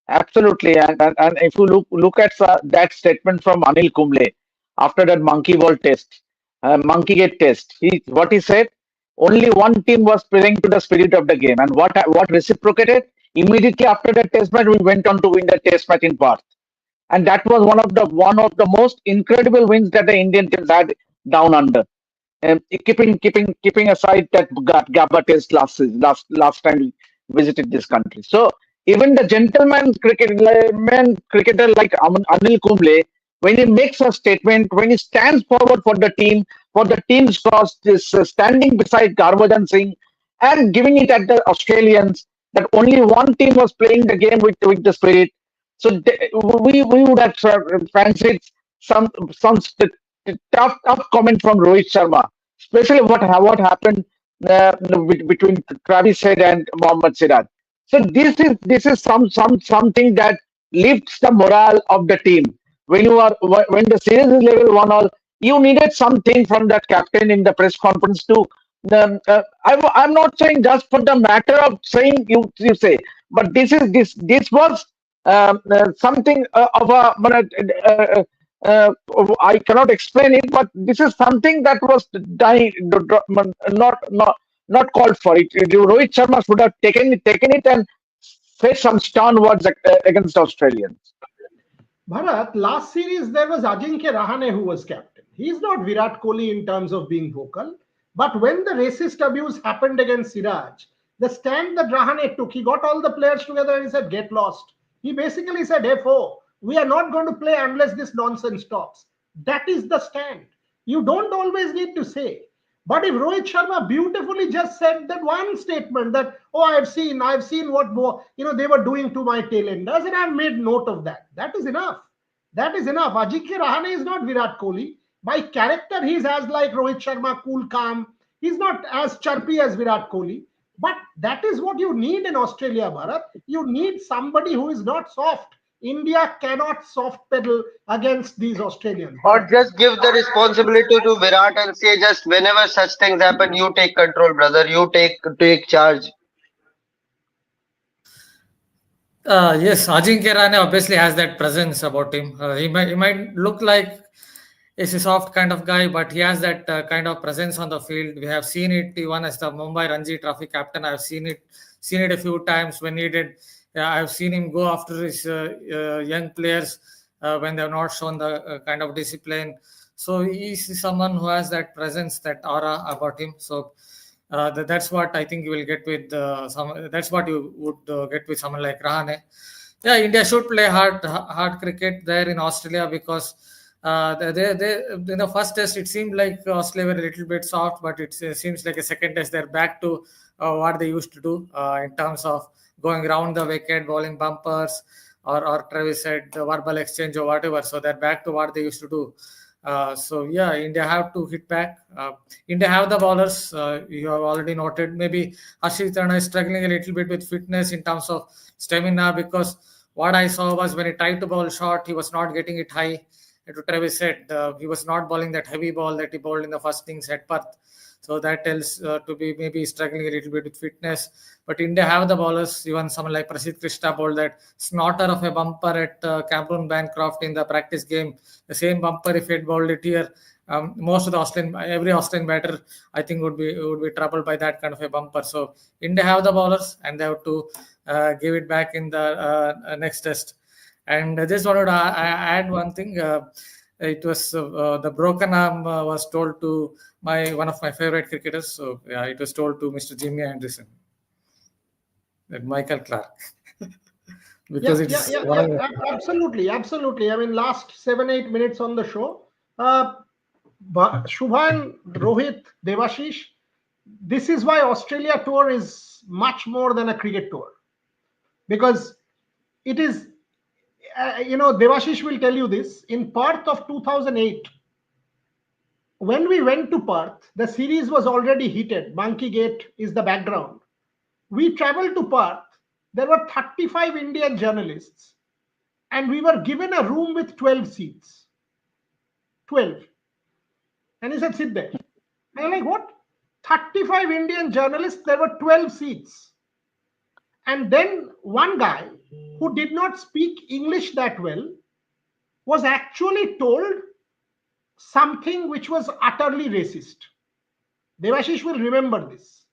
absolutely. And if you look at that statement from Anil Kumble after that monkey ball test, monkey gate test, what he said, only one team was playing to the spirit of the game, and what reciprocated immediately after that test match, we went on to win the test match in Perth. And that was one of the most incredible wins that the Indian teams had down under. And keeping aside that Gabba test last time we visited this country. So even the man cricketer like Anil Kumble, when he makes a statement, when he stands forward for the team's cause, this standing beside Harbhajan Singh and giving it at the Australians that only one team was playing the game with the spirit. So we would have fancied some tough comment from Rohit Sharma, especially what happened between Travis Head and Mohammad Siraj. So this is something that lifts the morale of the team. When the series is level 1-1, you needed something from that captain in the press conference to. I'm not saying just for the matter of saying you say, but this was something of a. I cannot explain it, but this is something that was not called for. Rohit Sharma should have taken it and said some stern words against Australians. Bharat, last series there was Ajinkya Rahane who was captain. He's not Virat Kohli in terms of being vocal, but when the racist abuse happened against Siraj, the stand that Rahane took, he got all the players together and he said, "Get lost." He basically said, "FO, we are not going to play unless this nonsense stops." That is the stand. You don't always need to say. But if Rohit Sharma beautifully just said that one statement that, "Oh, I've seen what they were doing to my tailenders, and I've made note of that." That is enough. That is enough. Ajinkya Rahane is not Virat Kohli. By character, he's as like Rohit Sharma, cool, calm. He's not as chirpy as Virat Kohli. But that is what you need in Australia, Bharat. You need somebody who is not soft. India cannot soft pedal against these Australians. Or Bharat. just give the responsibility to Virat and say, just whenever such things happen, you take control, brother. You take charge. Yes, Ajinkya Rahane obviously has that presence about him. He might look like he's a soft kind of guy, but he has that kind of presence on the field. We have seen it even as the Mumbai Ranji Trophy captain. I've seen it a few times when needed. I've seen him go after his young players when they have not shown the kind of discipline. So he's someone who has that presence, that aura about him. So that's what I think you will get with some. That's what you would get with someone like Rahane. Yeah, India should play hard cricket there in Australia because in the first test it seemed like Australia were a little bit soft, but it seems like a second test they're back to what they used to do in terms of going round the wicket, bowling bumpers, or Travis said the verbal exchange or whatever. So they're back to what they used to do. So yeah, India have to hit back. India have the bowlers. You have already noted. Maybe Harshit Rana is struggling a little bit with fitness in terms of stamina because what I saw was when he tried to bowl short, he was not getting it high. To Travis said he was not bowling that heavy ball that he bowled in the first innings at Perth. So that tells to be maybe struggling a little bit with fitness. But India have the bowlers. Even someone like Prasidh Krishna bowled that snorter of a bumper at Cameron Bancroft in the practice game. The same bumper if he had bowled it here. Most of the every Australian batter, I think would be troubled by that kind of a bumper. So India have the bowlers and they have to give it back in the next test. And I just wanted to add one thing. It was the broken arm was told to one of my favorite cricketers. So yeah, it was told to Mr. Jimmy Anderson, that Michael Clark, because Absolutely, absolutely. I mean, last 7-8 minutes on the show, Shubhan, Rohit, Devashish, this is why Australia tour is much more than a cricket tour, because it is, Devashish will tell you this. In Perth of 2008, when we went to Perth, the series was already heated. Monkey Gate is the background. We traveled to Perth. There were 35 Indian journalists, and we were given a room with 12 seats. 12. And he said, "Sit there." And I'm like, "What?" 35 Indian journalists, there were 12 seats. And then one guy who did not speak English that well was actually told something which was utterly racist. Devashish will remember this.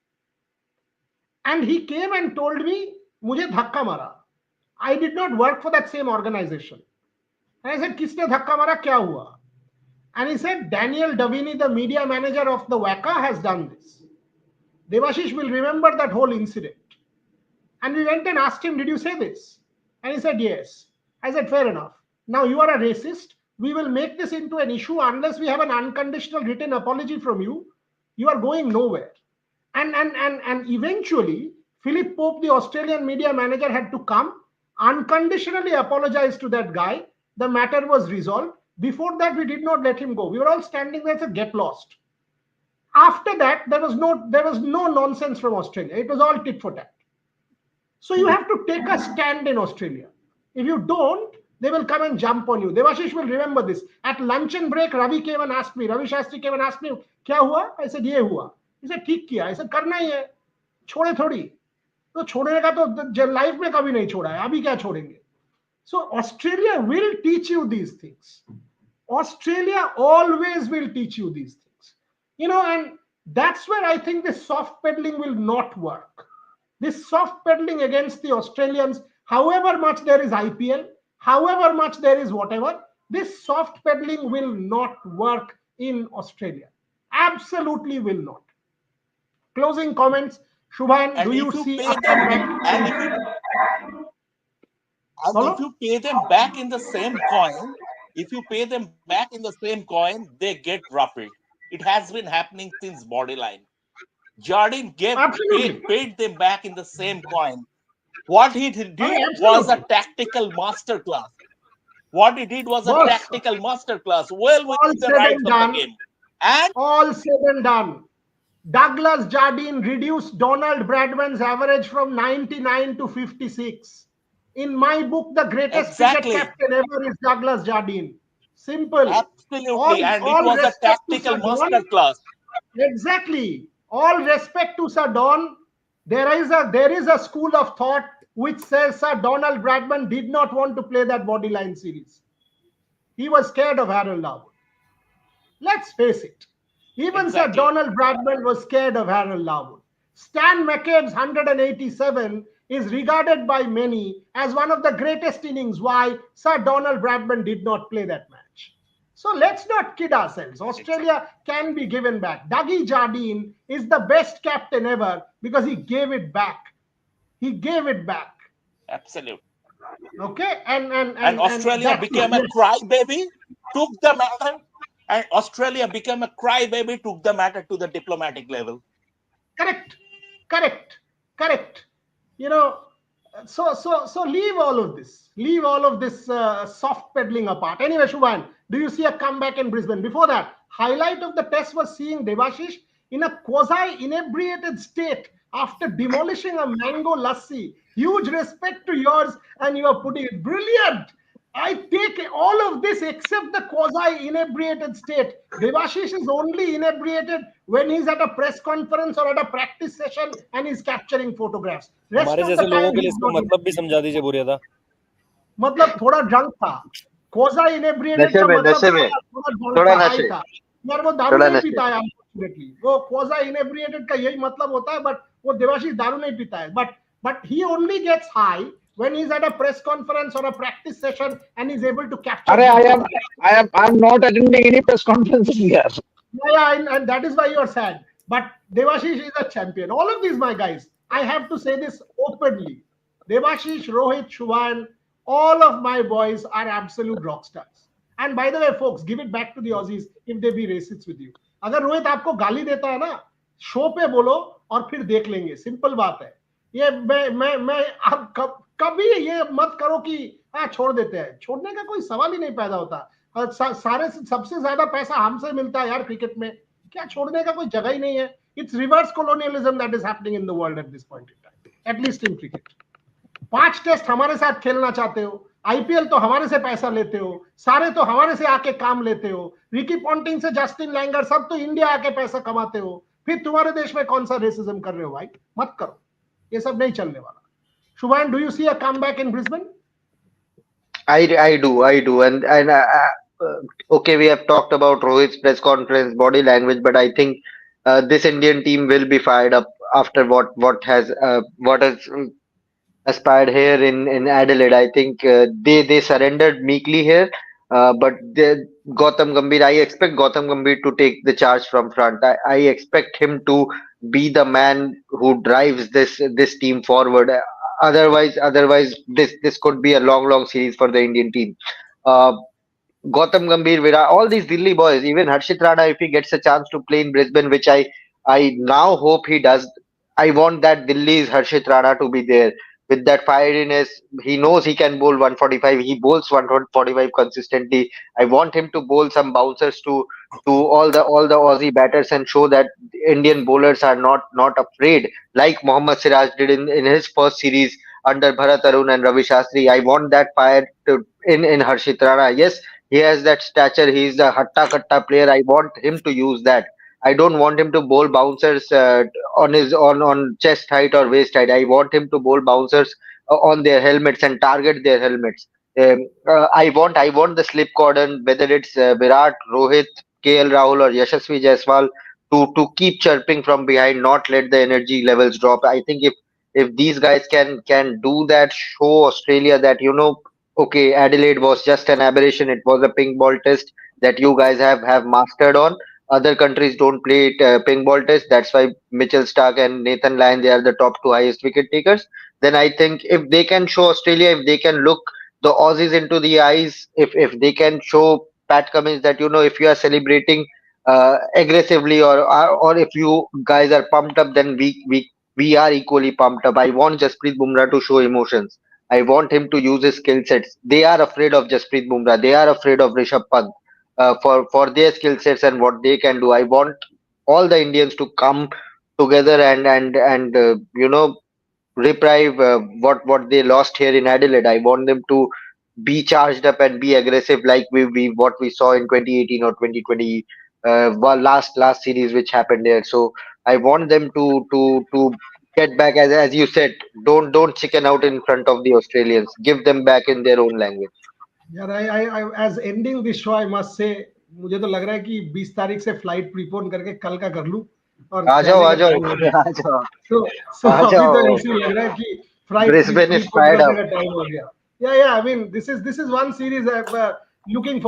And he came and told me, "Mujhe dhakka mara." I did not work for that same organization. And I said, "Kisne dhakka mara, kya hua?" And he said, "Daniel Davini, the media manager of the WACA, has done this." Devashish will remember that whole incident. And we went and asked him, "Did you say this?" And he said, "Yes." I said, "Fair enough. Now you are a racist. We will make this into an issue unless we have an unconditional written apology from you. You are going nowhere." And eventually, Philip Pope, the Australian media manager, had to come, unconditionally apologize to that guy. The matter was resolved. Before that, we did not let him go. We were all standing there and said, "Get lost." After that, there was no nonsense from Australia. It was all tit for tat. So you have to take a stand in Australia. If you don't, they will come and jump on you. Devashish will remember this. At luncheon break, Ravi Shastri came and asked me, "Kya hua?" I said, "Ye hua." He said, "ठीक किया." I said, "करना ही है, छोड़े थोड़ी." तो छोड़ने का तो लाइफ में कभी नहीं छोड़ा है, अभी क्या छोड़ेंगे? So Australia will teach you these things. Australia always will teach you these things. And that's where I think this soft peddling will not work. This soft peddling against the Australians, however much there is IPL, however much there is whatever, this soft pedaling will not work in Australia. Absolutely will not. Closing comments. Shubhan, And do if you you see pay a them, comeback? and if Follow? you pay them back in the same coin, if you pay them back in the same coin, they get ruffled. It has been happening since Bodyline. Jardine Absolutely. paid them back in the same coin. What he I mean, did was a absolutely. tactical masterclass. What he did was a Boss, tactical masterclass, well all within the said rights and of the done, game. And all said and done, Douglas Jardine reduced Donald Bradman's average from 99 to 56. In my book, the greatest cricket exactly, captain ever is Douglas Jardine. Simple. absolutely, and it All was a respect to tactical Sir Don. masterclass. Exactly. All respect to Sir Don. There is a school of thought which says Sir Donald Bradman did not want to play that bodyline series. He was scared of Harold Larwood. Let's face it. Even Sir Exactly. Donald Bradman was scared of Harold Larwood. Stan McCabe's 187 is regarded by many as one of the greatest innings. Why? Sir Donald Bradman did not play that match. So let's not kid ourselves. Exactly. Australia can be given back. Dougie Jardine is the best captain ever because he gave it back. He gave it back. Absolutely. Okay, and And Australia that's it. became a Yes. crybaby, took the matter, and Australia became a crybaby, took the matter to the diplomatic level. Correct, correct, correct. You know, so leave all of this soft peddling apart. Anyway, Shubhan, do you see a comeback in Brisbane? Before that, highlight of the test was seeing Devashish in a quasi inebriated state after demolishing a mango lassi. Huge respect to yours, and you are putting it brilliant. I take all of this except the quasi inebriated state. Devashish is only inebriated when he's at a press conference or at a practice session and he's capturing photographs. Rest हमारे of the जैसे लोगों time के लिए he's इसका not मतलब भी inebriated. समझा दीजिए बुरियदा. मतलब थोड़ा ड्रंक था. क्वाजा इनेब्रिएटेड नशे का में मतलब नशे में थोड़ा थोड़ा ड्रंक थोड़ा था, हाई नशे था. यार वो दारू थोड़ा नहीं नशे. पीता है अनफॉर्चुनेटली. वो क्वाजा इनेब्रिएटेड का यही मतलब होता है, बट वो देवाशीष दारू नहीं पीता है. But he only gets high when he's at a press conference or a practice session and he's able to capture Arey, good I'm not attending any press conferences here. yeah, and that is why you're sad. But Devashish is a champion. All of these, my guys, I have to say this openly. Devashish, Rohit, Shubhan, all of my boys are absolute rock stars. And by the way, folks, give it back to the Aussies if they be racist with you. अगर रोहित आपको गाली देता है ना, show पे बोलो और फिर देख लेंगे. सिंपल बात है. ये मैं आप कभी ये मत करो कि हाँ छोड़ देते हैं. छोड़ने का कोई सवाल ही नहीं पैदा होता. सारे सबसे ज्यादा पैसा हमसे मिलता है यार क्रिकेट में. क्या छोड़ने का कोई जगह ही नहीं है. It's reverse colonialism that is happening in the world at this point in time, at least in cricket. 5 test हमारे साथ खेलना चाहते हो, आईपीएल तो हमारे से पैसा लेते हो, सारे तो हमारे से आके काम लेते हो, रिकी पॉन्टिंग से जस्टिन लैंगर सब तो इंडिया आके पैसा कमाते हो, फिर तुम्हारे देश में कौन सा रेसिज्म कर रहे हो भाई. मत करो, ये सब नहीं चलने वाला. Shubhan, do you see a comeback in Brisbane? I do, okay, we have talked about Rohit's press conference, body language, but I think this Indian team will be fired up after what has aspired here in Adelaide. I think they surrendered meekly here, but Gautam Gambhir. I expect Gautam Gambhir to take the charge from front. I expect him to be the man who drives this team forward. Otherwise, this could be a long series for the Indian team. Uh, Gautam Gambhir, Virat, all these Delhi boys, even Harshit Rana, if he gets a chance to play in Brisbane, which I now hope he does, I want that Delhi's Harshit Rana to be there with that fieriness. He knows he can bowl 145. He bowls 145 consistently. I want him to bowl some bouncers to all the Aussie batters and show that Indian bowlers are not afraid, like Mohammad Siraj did in his first series under Bharat Arun and Ravi Shastri. I want that fire in Harshit Rana. Yes, he has that stature. He's a hatta katta player. I want him to use that. I don't want him to bowl bouncers on chest height or waist height. I want him to bowl bouncers on their helmets and target their helmets. I want the slip cordon, whether it's Virat, Rohit, KL Rahul, or Yashasvi Jaiswal, to keep chirping from behind, not let the energy levels drop. I think if these guys can do that, show Australia that okay, Adelaide was just an aberration. It was a pink ball test that you guys have mastered on. Other countries don't play it, pink ball test. That's why Mitchell Stark and Nathan Lyon, they are the top two highest wicket takers. Then I think if they can show Australia, if they can look the Aussies into the eyes, if they can show Pat Cummins that, if you are celebrating aggressively, or if you guys are pumped up, then we are equally pumped up. I want Jasprit Bumrah to show emotions. I want him to use his skill sets. They are afraid of Jasprit Bumrah. They are afraid of Rishabh Pant for their skill sets and what they can do. I want all the Indians to come together and reprieve what they lost here in Adelaide. I want them to be charged up and be aggressive like we what we saw in 2018 or 2020 last series which happened there. So I want them to get back, as you said. Don't chicken out in front of the Australians. Give them back in their own language. यार I as ending this show I must say मुझे तो लग रहा है कि 20 तारीख से flight prepone करके कल का कर लूं और आ जाओ जाने आ का जाओ टाइम हो गया आ जाओ so आ अभी तो जाओ ऐसे लग रहा है कि flight Brisbane is prepone fired करने अप का टाइम हो गया yeah I mean this is one series I'm looking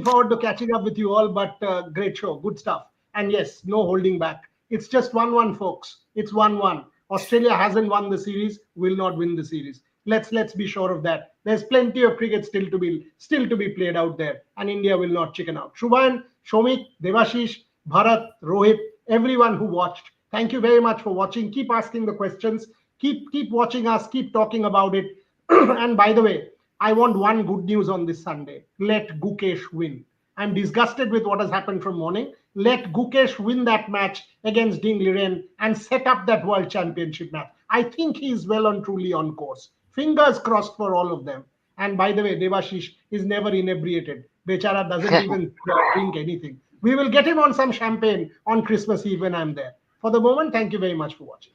forward to catching up with you all but great show, good stuff, and yes, no holding back. It's just 1-1 folks, it's 1-1. Australia hasn't won the series, will not win the series. Let's be sure of that. There's plenty of cricket still to be played out there, and India will not chicken out. Shubhan, Shomik, Devashish, Bharat, Rohit, everyone who watched, thank you very much for watching. Keep asking the questions. Keep watching us. Keep talking about it. And by the way, I want one good news on this Sunday. Let Gukesh win. I'm disgusted with what has happened from morning. Let Gukesh win that match against Ding Liren and set up that World Championship match. I think he is well and truly on course. Fingers crossed for all of them. And by the way, Devashish is never inebriated. Bechara doesn't even drink anything. We will get him on some champagne on Christmas Eve when I'm there. For the moment, thank you very much for watching.